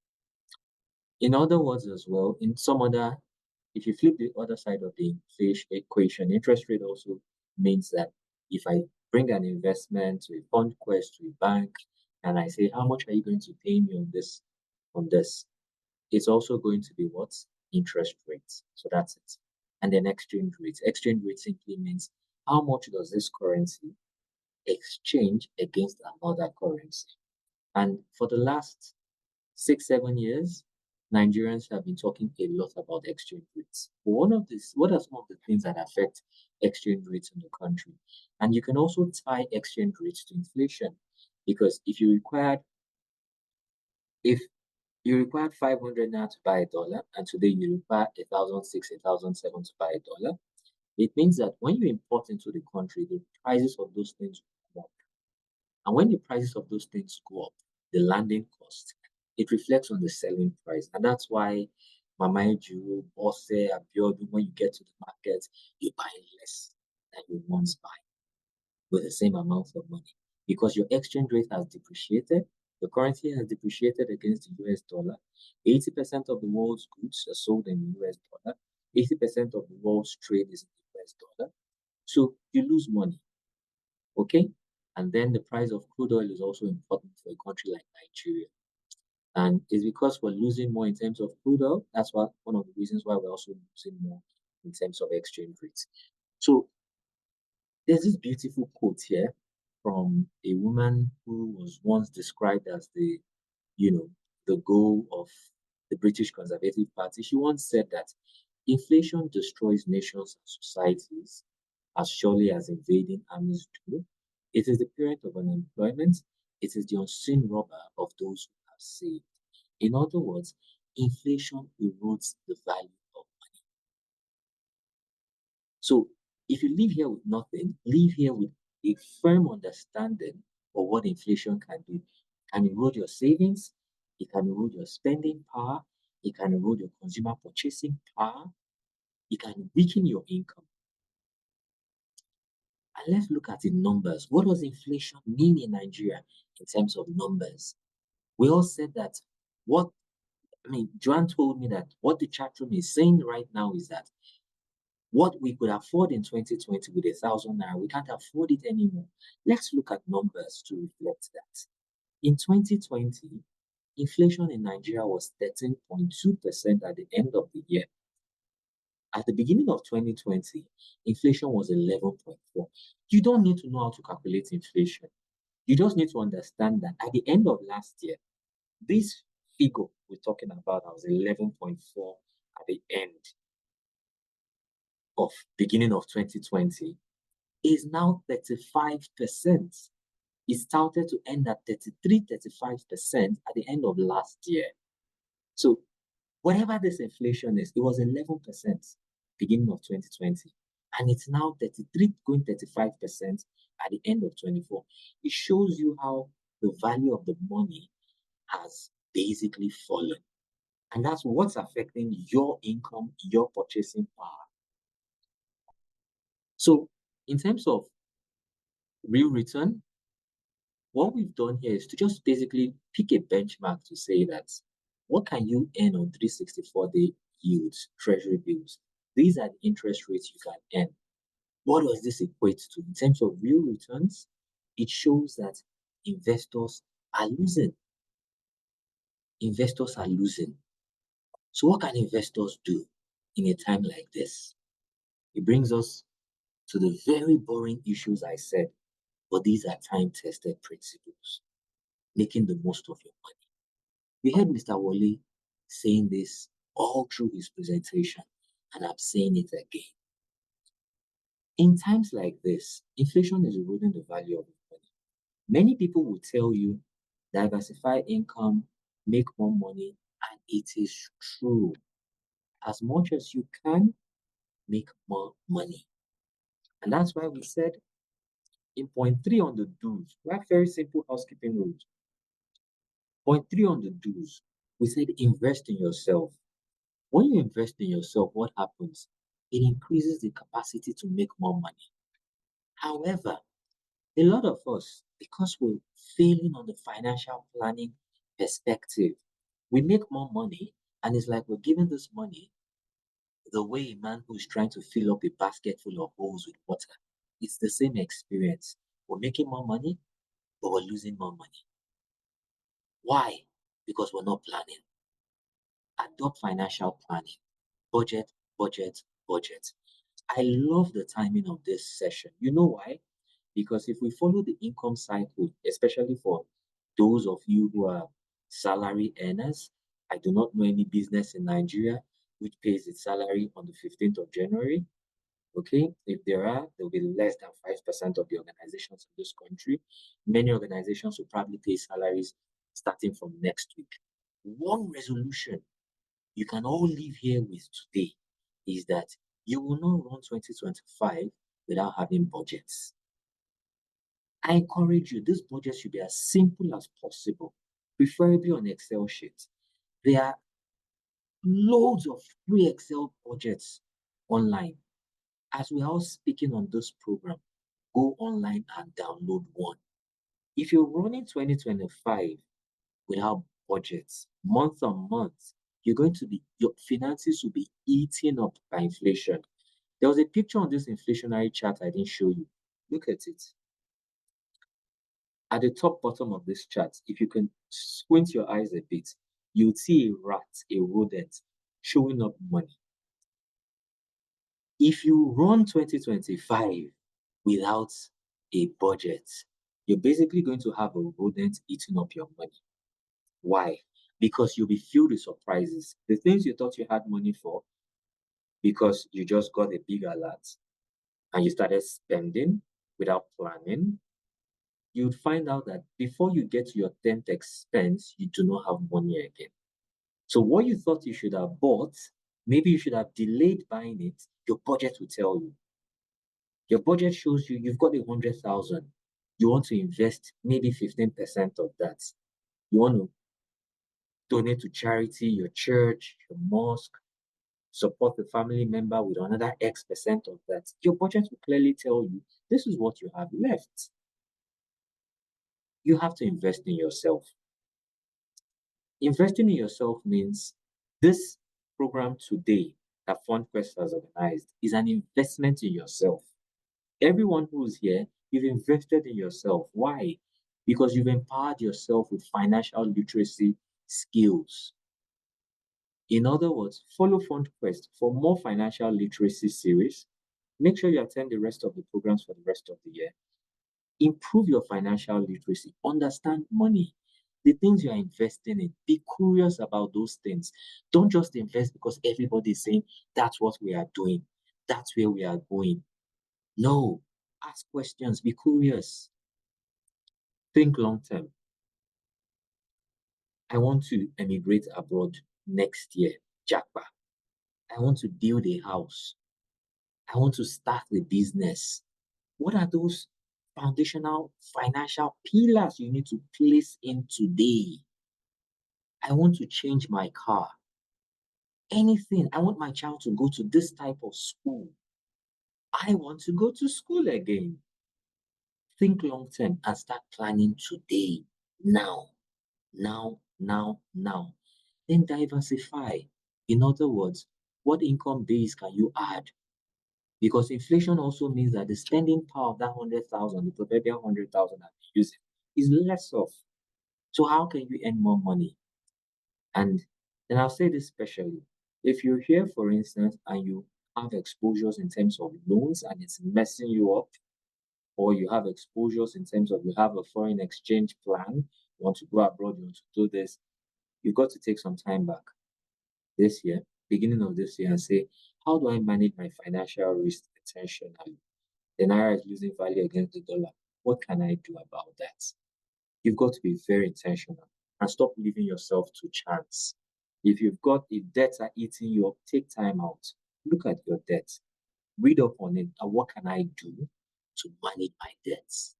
In other words, as well, if you flip the other side of the inflation equation, interest rate also means that if I bring an investment to a fund quest to a bank and I say, how much are you going to pay me on this? It's also going to be what? Interest rates. So that's it. And then exchange rates. Exchange rate simply means how much does this currency exchange against another currency? And for the last 6, 7 years, Nigerians have been talking a lot about exchange rates. What are some of the things that affect exchange rates in the country? And you can also tie exchange rates to inflation, because if you required 500 now to buy $1, and today you require 1,006, 1,007 to buy $1, it means that when you import into the country, the prices of those things go up. And when the prices of those things go up, the landing cost, it reflects on the selling price. And that's why Mama Eju, Bose, Abiodun, when you get to the market, you buy less than you once buy with the same amount of money, because your exchange rate has depreciated. The currency has depreciated against the US dollar. 80% of the world's goods are sold in the US dollar. 80% of the world's trade is in the US dollar. So you lose money. Okay? And then the price of crude oil is also important for a country like Nigeria. And it's because we're losing more in terms of crude oil. That's one of the reasons why we're also losing more in terms of exchange rates. So there's this beautiful quote here from a woman who was once described as the goal of the British Conservative Party. She once said that inflation destroys nations and societies as surely as invading armies do. It is the parent of unemployment. It is the unseen robber of those who have saved. In other words, inflation erodes the value of money. So if you live here with nothing, live here with a firm understanding of what inflation can do. It can erode your savings, it can erode your spending power, it can erode your consumer purchasing power, it can weaken your income. And let's look at the numbers. What does inflation mean in Nigeria in terms of numbers? We all said that Joanne told me that what the chat room is saying right now is that What we could afford in 2020 with 1,000 naira, we can't afford it anymore. Let's look at numbers to reflect that. In 2020, inflation in Nigeria was 13.2% at the end of the year. At the beginning of 2020, inflation was 11.4. You don't need to know how to calculate inflation. You just need to understand that at the end of last year, this figure we're talking about was 11.4 at the end of beginning of 2020 is now 35%. It started to end at 33, 35% at the end of last year. So whatever this inflation is, it was 11% beginning of 2020. And it's now 33 going 35% at the end of 24. It shows you how the value of the money has basically fallen. And that's what's affecting your income, your purchasing power. So in terms of real return, what we've done here is to just basically pick a benchmark to say that what can you earn on 364-day yields, treasury bills? These are the interest rates you can earn. What does this equate to? In terms of real returns, it shows that investors are losing. Investors are losing. So what can investors do in a time like this? It brings us to the very boring issues I said, but these are time-tested principles, making the most of your money. We heard Mr. Wale saying this all through his presentation, and I'm saying it again. In times like this, inflation is eroding the value of money. Many people will tell you diversify income, make more money, and it is true. As much as you can, make more money. And that's why we said in point 3 on the do's, we have very simple housekeeping rules. Point 3 on the do's, we said invest in yourself. When you invest in yourself, what happens? It increases the capacity to make more money. However, a lot of us, because we're failing on the financial planning perspective, we make more money and it's like we're giving this money the way a man who's trying to fill up a basket full of holes with water. It's the same experience. We're making more money, but we're losing more money. Why? Because we're not planning. Adopt financial planning. Budget, budget, budget. I love the timing of this session. You know why? Because if we follow the income cycle, especially for those of you who are salary earners, I do not know any business in Nigeria which pays its salary on the 15th of January. Okay, if there are, there will be less than 5% of the organizations in this country. Many organizations will probably pay salaries starting from next week. One resolution you can all live here with today is that you will not run 2025 without having budgets. I encourage you, this budget should be as simple as possible, preferably on Excel sheets. There are loads of free Excel budgets online. As we are all speaking on this program, go online and download one. If you're running 2025 without budgets, month on month, your finances will be eaten up by inflation. There was a picture on this inflationary chart I didn't show you. Look at it. At the top bottom of this chart, if you can squint your eyes a bit, you'll see a rat, a rodent, showing up money. If you run 2025 without a budget, you're basically going to have a rodent eating up your money. Why? Because you'll be filled with surprises. The things you thought you had money for, because you just got a big alert and you started spending without planning, you'd find out that before you get to your 10th expense, you do not have money again. So what you thought you should have bought, maybe you should have delayed buying it, your budget will tell you. Your budget shows you you've got 100,000. You want to invest maybe 15% of that. You want to donate to charity, your church, your mosque, support the family member with another X% of that. Your budget will clearly tell you this is what you have left. You have to invest in yourself. Investing in yourself means this program today that FundQuest has organized is an investment in yourself. Everyone who's here, you've invested in yourself. Why? Because you've empowered yourself with financial literacy skills. In other words, follow FundQuest for more financial literacy series. Make sure you attend the rest of the programs for the rest of the year. Improve your financial literacy. Understand money, the things you are investing in. Be curious about those things. Don't just invest because everybody is saying that's what we are doing, that's where we are going. No, ask questions, be curious, think long term. I want to emigrate abroad next year, Jackpa. I want to build a house. I want to start a business. What are those foundational financial pillars you need to place in today? I want to change my car. Anything. I want my child to go to this type of school. I want to go to school again. Think long term and start planning today, now, now. Then diversify. In other words, what income base can you add? Because inflation also means that the spending power of that 100,000, the proverbial 100,000 that you're using, is less of. So how can you earn more money? And then I'll say this specially. If you're here, for instance, and you have exposures in terms of loans and it's messing you up, or you have exposures in terms of you have a foreign exchange plan, you want to go abroad, you want to do this, you've got to take some time back this year, beginning of this year, and say, how do I manage my financial risk intentionally? The naira is losing value against the dollar. What can I do about that? You've got to be very intentional and stop leaving yourself to chance. If debts are eating you up, take time out. Look at your debt, read up on it, and what can I do to manage my debts?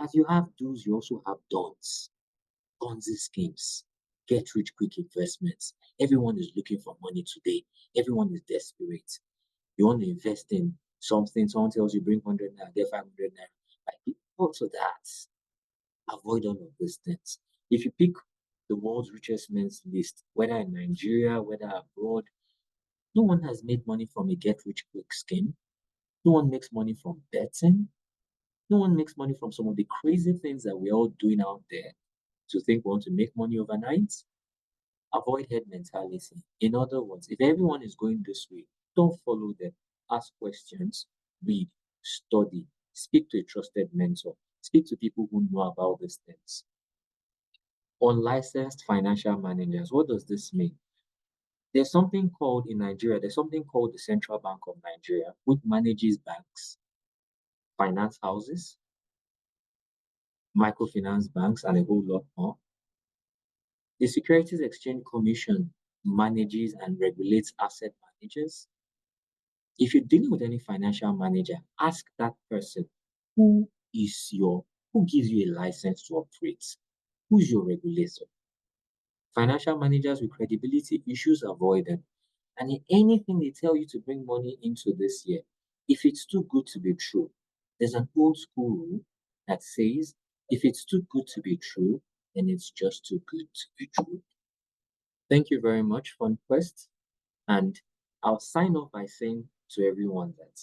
As you have do's, you also have don'ts. Ponzi schemes, get rich quick investments. Everyone is looking for money today. Everyone is desperate. You want to invest in something, someone tells you bring 100 naira, get 500 naira. Like, also that. Avoid all of these things. If you pick the world's richest men's list, whether in Nigeria, whether abroad, no one has made money from a get rich quick scheme. No one makes money from betting. No one makes money from some of the crazy things that we're all doing out there to think we want to make money overnight. Avoid head mentality. In other words, if everyone is going this way, don't follow them. Ask questions, read, study, speak to a trusted mentor, speak to people who know about these things. Unlicensed financial managers, what does this mean? There's something called in Nigeria, there's something called the Central Bank of Nigeria, which manages banks, finance houses, microfinance banks, and a whole lot more. The Securities Exchange Commission manages and regulates asset managers. If you're dealing with any financial manager, ask that person who who gives you a license to operate? Who's your regulator? Financial managers with credibility issues, avoid them. And in anything they tell you to bring money into this year, if it's too good to be true, there's an old school rule that says if it's too good to be true, then it's just too good to be true. Thank you very much, FunQuest. And I'll sign off by saying to everyone that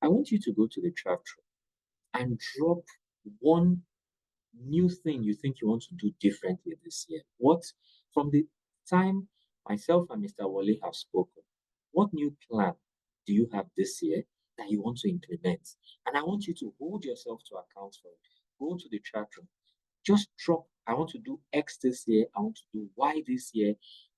I want you to go to the chat room and drop one new thing you think you want to do differently this year. What, from the time myself and Mr. Wale have spoken, what new plan do you have this year that you want to implement? And I want you to hold yourself to account for it. Go to the chat room. Just drop, I want to do X this year. I want to do Y this year.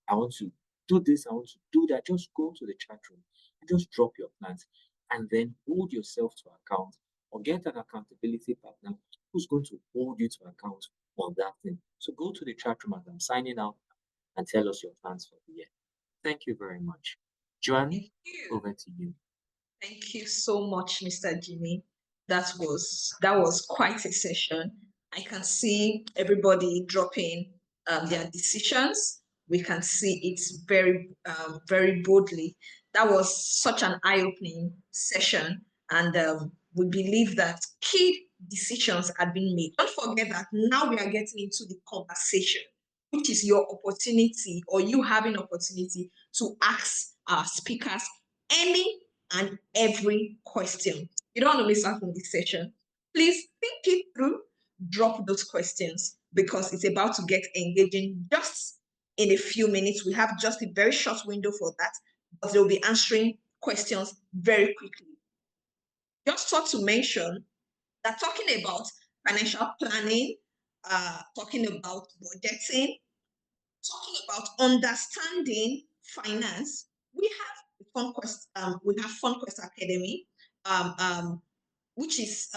I want to do this. I want to do that. Just go to the chat room and just drop your plans and then hold yourself to account or get an accountability partner who's going to hold you to account on that thing. So go to the chat room as I'm signing out and tell us your plans for the year. Thank you very much. Joanne, Thank you. over to you. Thank you so much, Mr. Jimmy. That was quite a session. I can see everybody dropping their decisions. We can see it very boldly. That was such an eye-opening session, and we believe that key decisions had been made. Don't forget that now we are getting into the conversation, which is your opportunity or you having opportunity to ask our speakers any and every question. You don't want to miss out on this session. Please think it through, drop those questions because it's about to get engaging just in a few minutes. We have just a very short window for that, but they'll be answering questions very quickly. Just thought to mention that talking about financial planning, talking about budgeting, talking about understanding finance, we have Fun Quest Academy, which is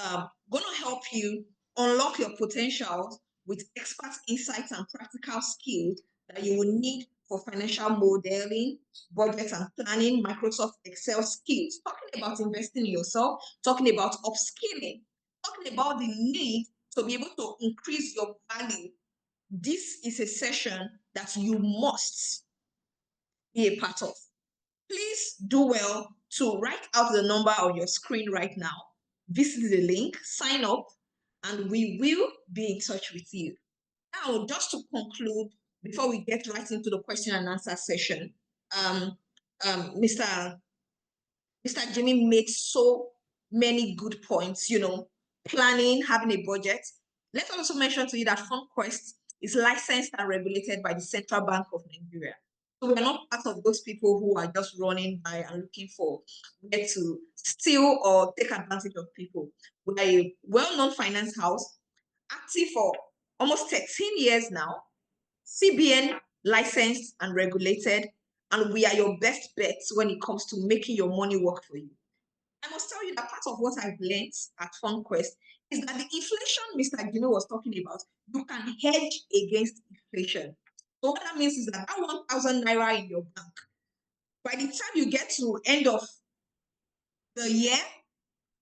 going to help you unlock your potential with expert insights and practical skills that you will need for financial modeling, budget and planning, Microsoft Excel skills, talking about investing in yourself, talking about upskilling, talking about the need to be able to increase your value. This is a session that you must be a part of. Please do well to write out the number on your screen right now. Visit the link, sign up, and we will be in touch with you. Now, just to conclude, before we get right into the question and answer session, Mr. Jimmy made so many good points, planning, having a budget. Let's also mention to you that FunQuest is licensed and regulated by the Central Bank of Nigeria. So we're not part of those people who are just running by and looking for where to steal or take advantage of people. We're a well-known finance house, active for almost 13 years now, CBN licensed and regulated, and we are your best bets when it comes to making your money work for you. I must tell you that part of what I've learned at FunQuest is that the inflation Mr. Gino was talking about, you can hedge against inflation. So what that means is that 1,000 naira in your bank, by the time you get to end of the year,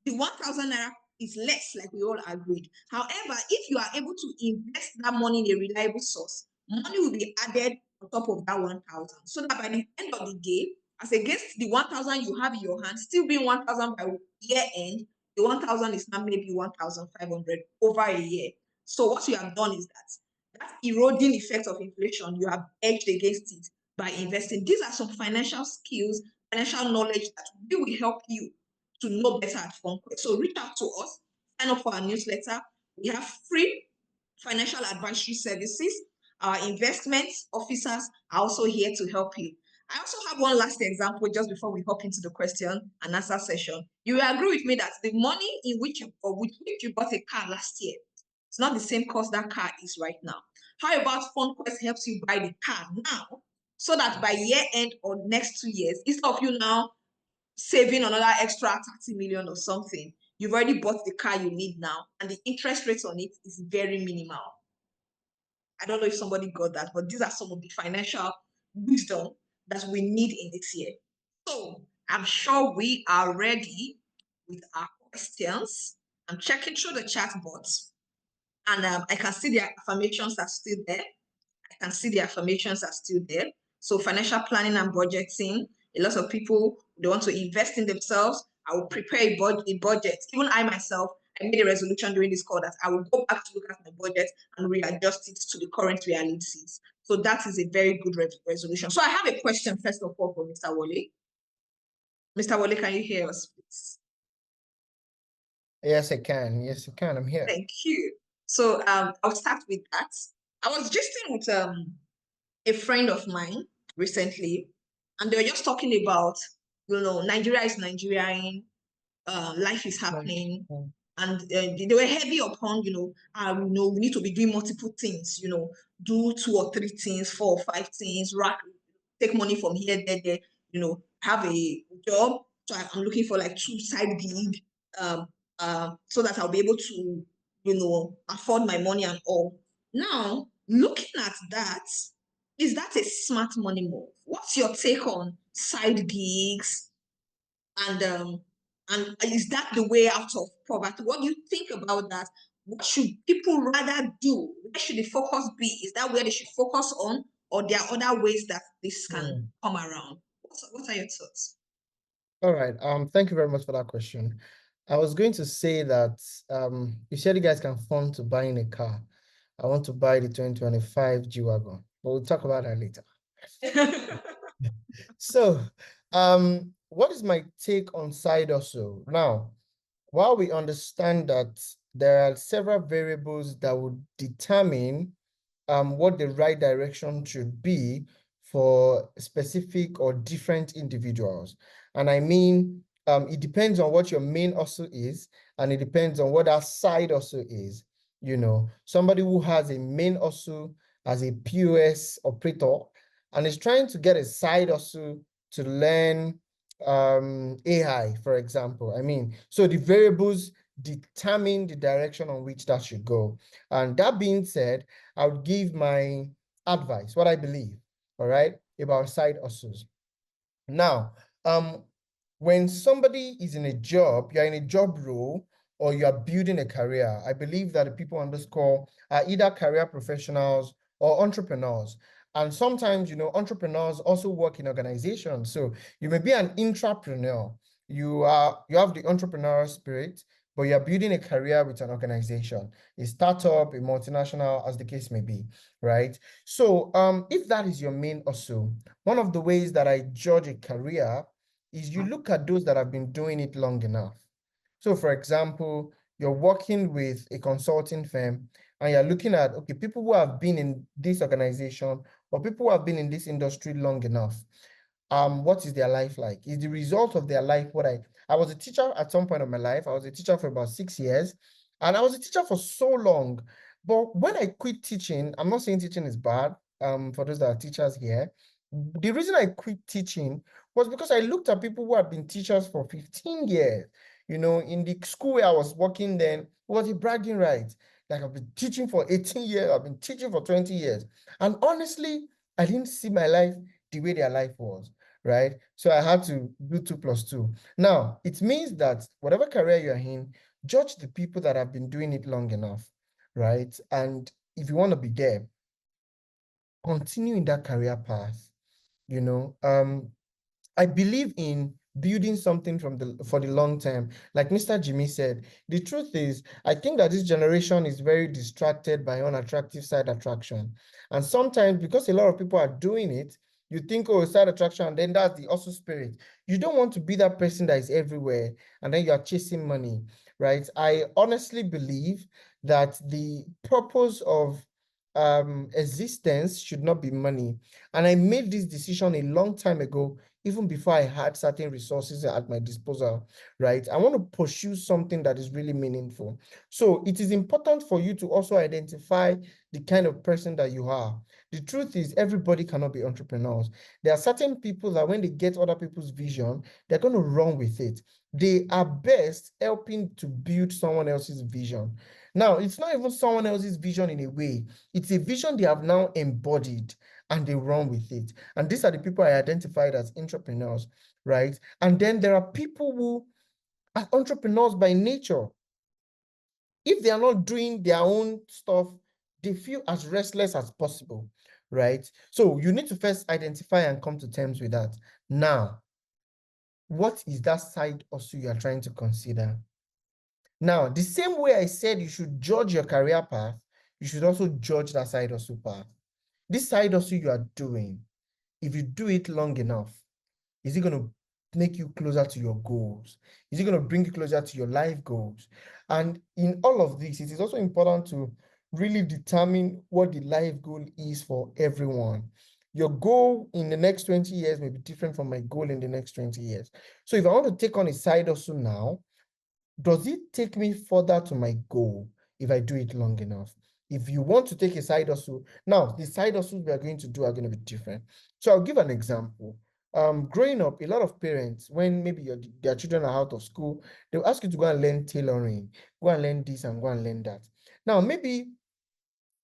the 1,000 naira is less, like we all agreed. However, if you are able to invest that money in a reliable source, money will be added on top of that 1,000. So that by the end of the day, as against the 1,000 you have in your hand, still being 1,000 by year end, the 1,000 is now maybe 1,500 over a year. So what you have done is that eroding effect of inflation, you have edged against it by investing. These are some financial skills, financial knowledge that will help you to know better at FunQuest. So reach out to us, sign up for our newsletter. We have free financial advisory services. Our investment officers are also here to help you. I also have one last example just before we hop into the question and answer session. You will agree with me that the money in which you bought a car last year, it's not the same cost that car is right now. How about FunQuest helps you buy the car now so that by year end or next 2 years, instead of you now saving another extra 30 million or something, you've already bought the car you need now, and the interest rate on it is very minimal. I don't know if somebody got that, but these are some of the financial wisdom that we need in this year. So I'm sure we are ready with our questions. I'm checking through the chat box, and I can see the affirmations are still there. So financial planning and budgeting, a lot of people, they want to invest in themselves. I will prepare a budget. Even I myself, I made a resolution during this call that I will go back to look at my budget and readjust it to the current realities. So that is a very good resolution. So I have a question, first of all, for Mr. Wole. Mr. Wole, can you hear us, please? Yes, I can. Yes, I can. I'm here. Thank you. So I'll start with that. I was just with a friend of mine recently, and they were just talking about, Nigeria is Nigerian, life is happening, and they were heavy upon, we need to be doing multiple things, do 2 or 3 things, 4 or 5 things, take money from here, there, have a job. So I'm looking for like 2 side gig, so that I'll be able to, afford my money and all. Now, looking at that, is that a smart money move? What's your take on side gigs? And is that the way out of poverty? What do you think about that? What should people rather do? Where should the focus be? Is that where they should focus on, or there are other ways that this can come around? What are your thoughts? All right. Thank you very much for that question. I was going to say that you said you guys can fund to buying a car. I want to buy the 2025 G-Wagon, but we'll talk about that later. So, what is my take on side hustle? Now, while we understand that there are several variables that would determine what the right direction should be for specific or different individuals. And I mean, it depends on what your main hustle is, and it depends on what that side hustle is. You know, somebody who has a main hustle as a POS operator and is trying to get a side hustle to learn AI, for example. I mean, so the variables determine the direction on which that should go. And that being said, I would give my advice, what I believe, all right, about side hustles. Now, when somebody is in a job, you're in a job role or you are building a career, I believe that the people on this call are either career professionals or entrepreneurs. And sometimes, you know, entrepreneurs also work in organizations. So you may be an intrapreneur. You have the entrepreneurial spirit, but you're building a career with an organization, a startup, a multinational, as the case may be, right? So if that is your main hustle, one of the ways that I judge a career is you look at those that have been doing it long enough. So for example, you're working with a consulting firm and you're looking at, okay, people who have been in this organization or people who have been in this industry long enough. What is their life like? Is the result of their life what I was a teacher at some point of my life. I was a teacher for about 6 years, and I was a teacher for so long. But when I quit teaching, I'm not saying teaching is bad, for those that are teachers here. The reason I quit teaching was because I looked at people who had been teachers for 15 years. You know, in the school where I was working then, it was a bragging right. Like I've been teaching for 18 years, I've been teaching for 20 years. And honestly, I didn't see my life the way their life was, right? So I had to do 2+2. Now, it means that whatever career you're in, judge the people that have been doing it long enough, right? And if you want to be there, continue in that career path, you know. I believe in building something for the long term. Like Mr. Jimmy said, the truth is, I think that this generation is very distracted by unattractive side attraction. And sometimes because a lot of people are doing it, you think, oh, side attraction, and then that's the also spirit. You don't want to be that person that is everywhere and then you are chasing money, right? I honestly believe that the purpose of existence should not be money. And I made this decision a long time ago, even before I had certain resources at my disposal, right? I want to pursue something that is really meaningful. So it is important for you to also identify the kind of person that you are. The truth is, everybody cannot be entrepreneurs. There are certain people that when they get other people's vision, they're going to run with it. They are best helping to build someone else's vision. Now, it's not even someone else's vision in a way. It's a vision they have now embodied and they run with it. And these are the people I identified as entrepreneurs, right? And then there are people who are entrepreneurs by nature. If they are not doing their own stuff, they feel as restless as possible, right? So you need to first identify and come to terms with that. Now, what is that side also you are trying to consider? Now, the same way I said you should judge your career path, you should also judge that side hustle path. This side hustle you are doing, if you do it long enough, is it going to make you closer to your goals? Is it going to bring you closer to your life goals? And in all of this, it is also important to really determine what the life goal is for everyone. Your goal in the next 20 years may be different from my goal in the next 20 years. So if I want to take on a side hustle now, does it take me further to my goal if I do it long enough? If you want to take a side hustle, now the side hustles we are going to do are going to be different. So I'll give an example. Growing up, a lot of parents, when maybe their children are out of school, they'll ask you to go and learn tailoring, go and learn this and go and learn that. Now, maybe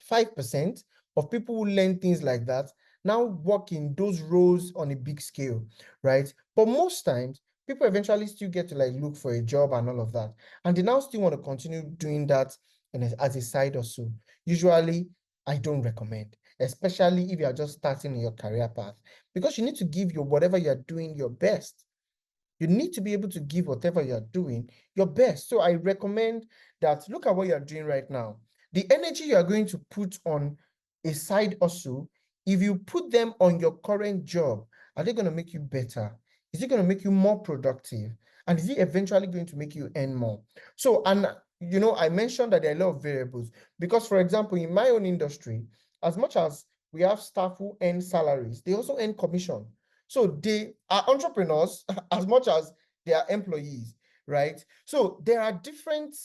5% of people who learn things like that now work in those roles on a big scale, right? But most times, people eventually still get to like look for a job and all of that. And they now still want to continue doing that as a side or so. Usually, I don't recommend, especially if you are just starting in your career path, because you need to give your whatever you're doing your best. You need to be able to give whatever you're doing your best. So I recommend that look at what you're doing right now. The energy you are going to put on a side hustle, if you put them on your current job Are they going to make you better? Is it going to make you more productive? And is it eventually going to make you earn more? So, and I mentioned that there are a lot of variables because, for example, in my own industry, as much as we have staff who earn salaries, they also earn commission. So they are entrepreneurs as much as they are employees, right? So there are different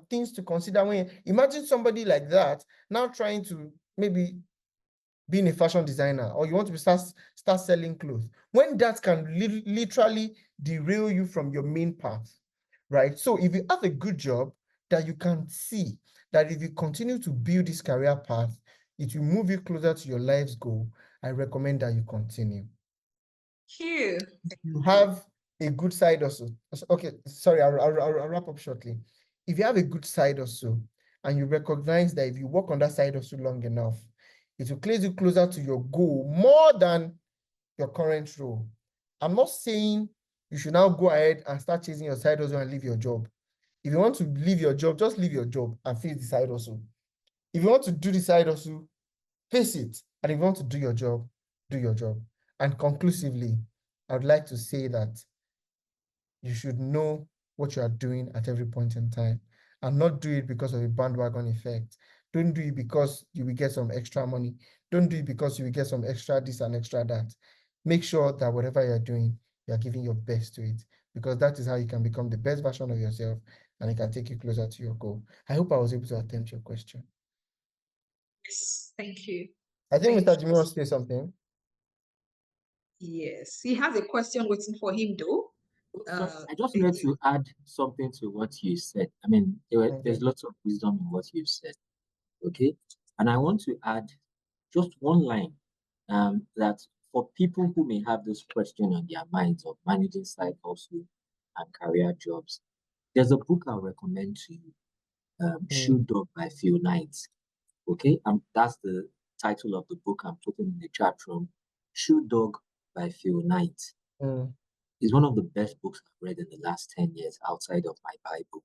things to consider when imagine somebody like that now trying to maybe being a fashion designer, or you want to start selling clothes, when that can literally derail you from your main path, right? So if you have a good job that you can see that if you continue to build this career path, it will move you closer to your life's goal, I recommend that you continue. Cute. You have a good side also. Okay, sorry, I'll wrap up shortly. If you have a good side also, and you recognize that if you work on that side also long enough, it will place you closer to your goal more than your current role. I'm not saying you should now go ahead and start chasing your side hustle and leave your job. If you want to leave your job, just leave your job and face the side hustle. If you want to do the side hustle, face it. And if you want to do your job, do your job. And conclusively, I would like to say that you should know what you are doing at every point in time and not do it because of a bandwagon effect. Don't do it because you will get some extra money. Don't do it because you will get some extra this and extra that. Make sure that whatever you're doing, you're giving your best to it, because that is how you can become the best version of yourself and it can take you closer to your goal. I hope I was able to attempt your question. Yes, thank you. I think Thank Mr. Jimmy you. wants to say something. Yes, he has a question waiting for him though. So I just wanted to add something to what you said. I mean, there's Okay. lots of wisdom in what you've said. Okay. And I want to add just one line that for people who may have this question on their minds of managing side hustle and career jobs, there's a book I'll recommend to you, Shoe Dog by Phil Knight. Okay. That's the title of the book I'm putting in the chat room. Shoe Dog by Phil Knight. It's one of the best books I've read in the last 10 years outside of my Bible.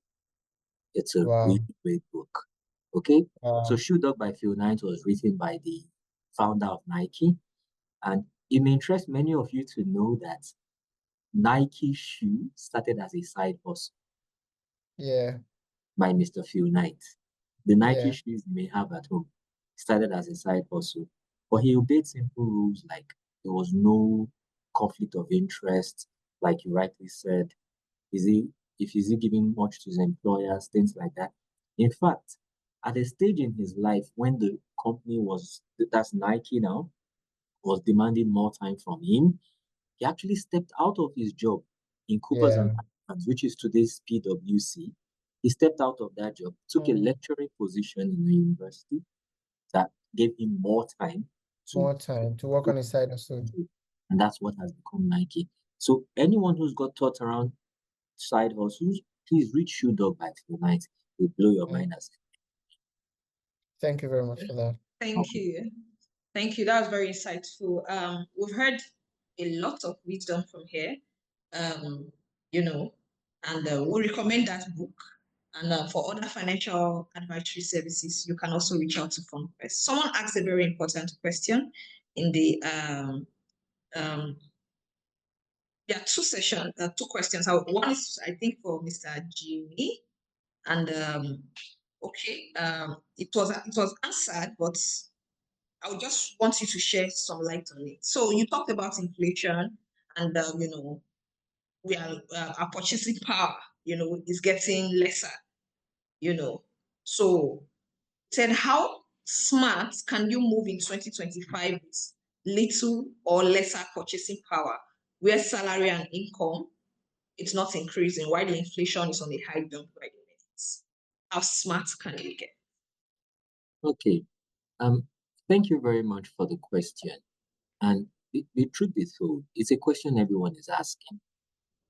It's a Wow. really great book. Okay. Wow. So Shoe Dog by Phil Knight was written by the founder of Nike. And it may interest many of you to know that Nike shoe started as a side hustle Yeah. by Mr. Phil Knight. The Nike Yeah. shoes you may have at home started as a side hustle, but he obeyed simple rules like there was no conflict of interest, like you rightly said. Is he giving much to his employers, things like that? In fact, at a stage in his life when the company that's Nike now, was demanding more time from him, he actually stepped out of his job in Coopers and Yeah. Company, which is today's PwC. He stepped out of that job, took a lecturing position in the university that gave him more time More time to work to on his side also. and that's what has become Nike. So anyone who's got thoughts around side hustles, please read Shoe Dog by Phil Knight. It will blow your mind as Thank you very much for that. Thank you. Thank you. That was very insightful. We've heard a lot of wisdom from here. Um, and we recommend that book. And for other financial advisory services, you can also reach out to FundQuest. Someone asked a very important question in the there are two questions. One is, I think, for Mr. Jimmy, and it was answered, but I would just want you to share some light on it. So you talked about inflation, and we are our purchasing power, is getting lesser. So said, how smart can you move in 2025 with little or lesser purchasing power, where salary and income it's not increasing, while the inflation is on a high jump right now? How smart can you get? Okay. Thank you very much for the question. And the truth be told, it's a question everyone is asking.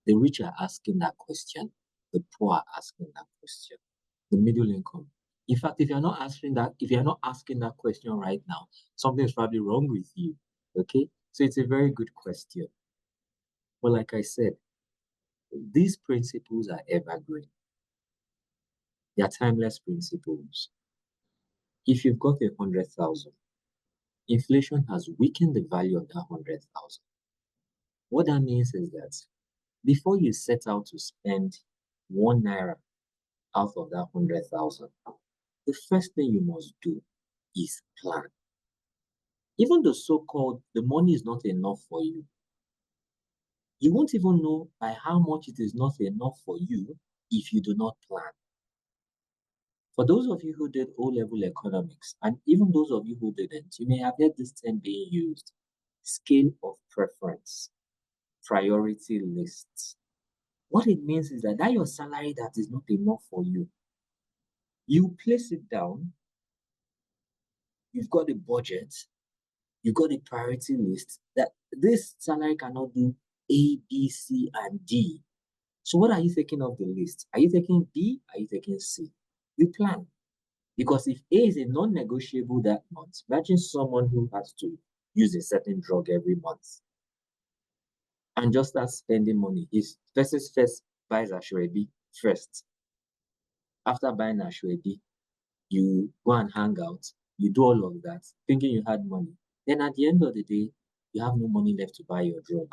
The rich are asking that question. The poor are asking that question. The middle income. In fact, if you're not asking that question right now, something is probably wrong with you. Okay? So it's a very good question. But like I said, these principles are evergreen. They are timeless principles. If you've got 100,000, inflation has weakened the value of that 100,000. What that means is that before you set out to spend 1 naira out of that 100,000, the first thing you must do is plan. Even the so-called the money is not enough for you, you won't even know by how much it is not enough for you if you do not plan. For those of you who did O-level economics, and even those of you who didn't, you may have heard this term being used: scale of preference, priority lists. What it means is that your salary that is not enough for you, you place it down, you've got a budget, you've got a priority list that this salary cannot do A, B, C, and D. So what are you taking off the list? Are you taking B? Are you taking C? You plan. Because if A is a non-negotiable that month, imagine someone who has to use a certain drug every month and just starts spending money. His first buys Ashwebi first. After buying Ashwebi, you go and hang out, you do all of that, thinking you had money. Then at the end of the day, you have no money left to buy your drug.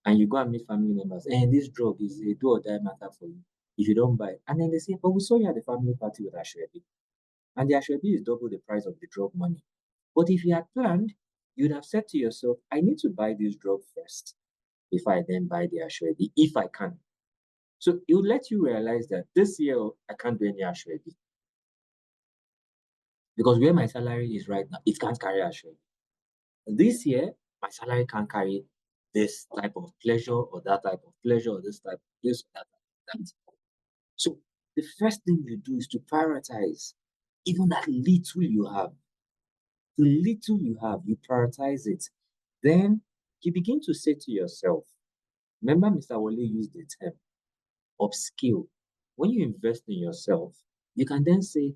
And you go and meet family members, and this drug is a do or die matter for you if you don't buy it. And then they say, but we saw you at the family party with Ashwebi. And the Ashwebi is double the price of the drug money. But if you had planned, you'd have said to yourself, I need to buy this drug first before I then buy the Ashwebi, if I can. So it will let you realize that this year I can't do any Ashwebi. Because where my salary is right now, it can't carry Ashwebi. This year, my salary can't carry this type of pleasure or that type of pleasure or this type of this or that. So the first thing you do is to prioritize even that little you have. The little you have, you prioritize it. Then you begin to say to yourself, remember Mr. Wale used the term upskill. When you invest in yourself, you can then say,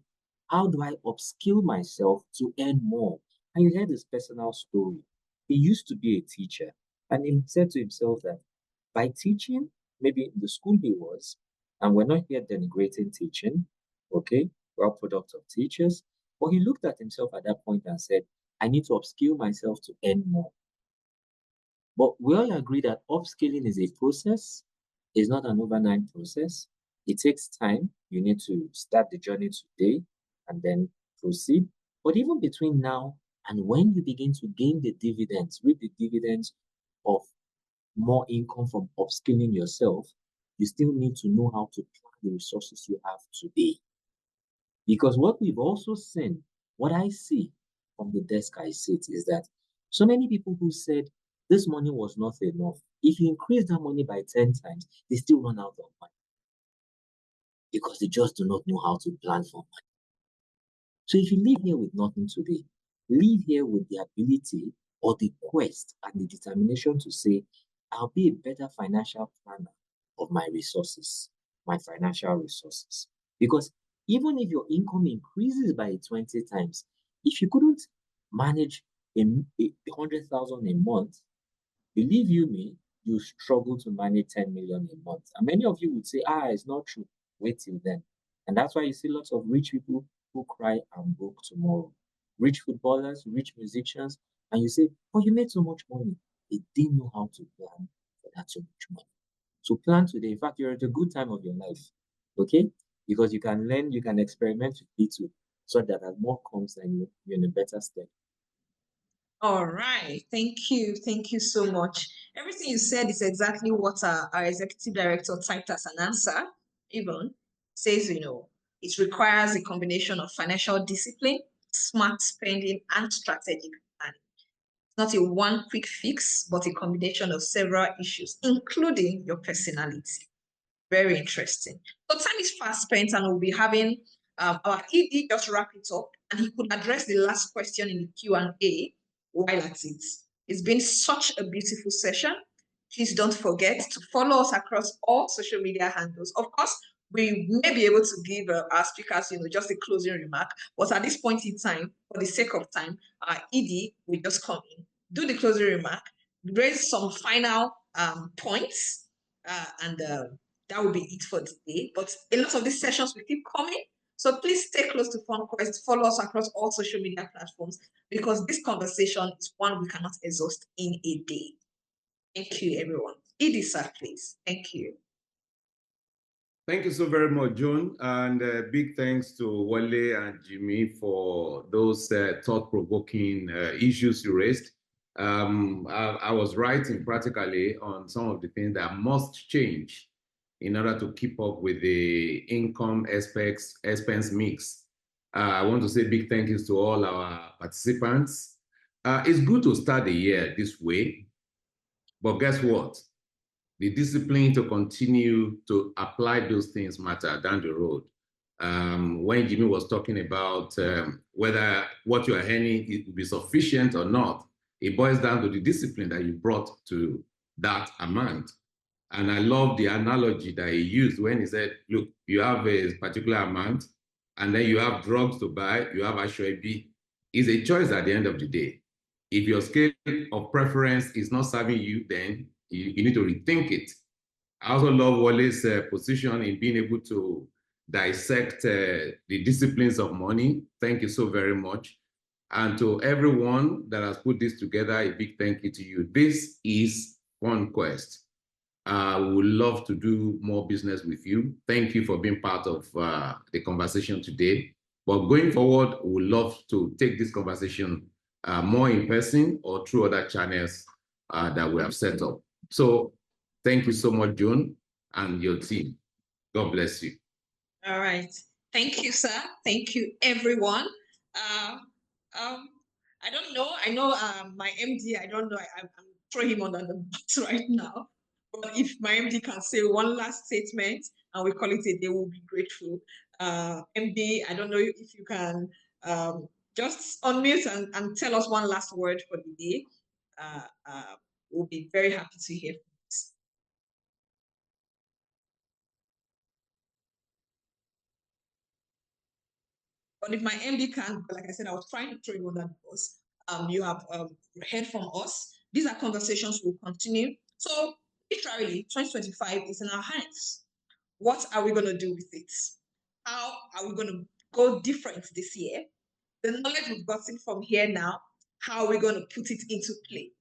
how do I upskill myself to earn more? And you heard his personal story. He used to be a teacher, and he said to himself that by teaching, maybe in the school he was, and we're not here denigrating teaching, okay? We're all product of teachers. But he looked at himself at that point and said, I need to upskill myself to earn more. But we all agree that upskilling is a process, it's not an overnight process. It takes time. You need to start the journey today and then proceed. But even between now and when you begin to gain the dividends, reap the dividends of more income from upskilling yourself, you still need to know how to plan the resources you have today. Because what we've also seen, what I see from the desk I sit, is that so many people who said this money was not enough, if you increase that money by 10 times, they still run out of money because they just do not know how to plan for money. So if you leave here with nothing today, leave here with the ability or the quest and the determination to say, I'll be a better financial planner of my resources, my financial resources. Because even if your income increases by 20 times, if you couldn't manage a 100,000 a month, believe you me, you struggle to manage 10 million a month. And many of you would say, it's not true. Wait till then. And that's why you see lots of rich people who cry, I'm broke tomorrow. Rich footballers, rich musicians, and you say, oh, you made so much money. They didn't know how to plan for that so much money. So plan today. In fact, you're at a good time of your life, okay? Because you can learn, you can experiment with it so that as more comes and you're in a better state. All right. Thank you. Thank you so much. Everything you said is exactly what our executive director typed as an answer. Even says, it requires a combination of financial discipline, smart spending, and strategic planning. Not a one quick fix, but a combination of several issues, including your personality. Very interesting. So time is fast spent, and we'll be having our ED just wrap it up, and he could address the last question in the Q&A while at it. It's been such a beautiful session. Please don't forget to follow us across all social media handles. Of course, we may be able to give our speakers, just a closing remark, but at this point in time, for the sake of time, our ED will just come in, do the closing remark, raise some final points, and that will be it for today. But a lot of these sessions will keep coming. So please stay close to FunQuest, follow us across all social media platforms, because this conversation is one we cannot exhaust in a day. Thank you, everyone. Idisa, please. Thank you. Thank you so very much, Joan, and big thanks to Wale and Jimmy for those thought-provoking issues you raised. I was writing practically on some of the things that must change in order to keep up with the income expense mix. I want to say big thank yous to all our participants. It's good to start the year this way, but guess what? The discipline to continue to apply those things matter down the road. When Jimmy was talking about whether what you are earning will be sufficient or not, it boils down to the discipline that you brought to that amount. And I love the analogy that he used when he said, look, you have a particular amount, and then you have drugs to buy, you have Ashwebi. It's a choice at the end of the day. If your scale of preference is not serving you, then you need to rethink it. I also love Wale's position in being able to dissect the disciplines of money. Thank you so very much. And to everyone that has put this together, a big thank you to you. This is Fun Quest. We would love to do more business with you. Thank you for being part of the conversation today. But going forward, we would love to take this conversation more in person or through other channels that we have set up. So thank you so much, Joan, and your team. God bless you. All right. Thank you, sir. Thank you, everyone. I don't know. I know my MD, I don't know. I'm throwing him under the bus right now. But if my MD can say one last statement and we call it a day, we'll be grateful. MD, I don't know if you can just unmute and tell us one last word for the day. We'll be very happy to hear from you. But if my MD can't, like I said, I was trying to throw you on that bus. You have heard from us. These are conversations we'll continue. So literally, 2025 is in our hands. What are we going to do with it? How are we going to go different this year? The knowledge we've gotten from here now, how are we going to put it into play?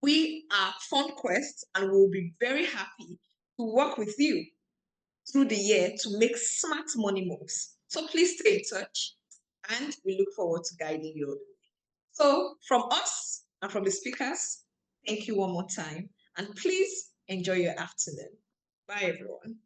We are Fun Quest, and we'll be very happy to work with you through the year to make smart money moves. So please stay in touch, and we look forward to guiding you. So from us and from the speakers, thank you one more time, and please enjoy your afternoon. Bye, everyone.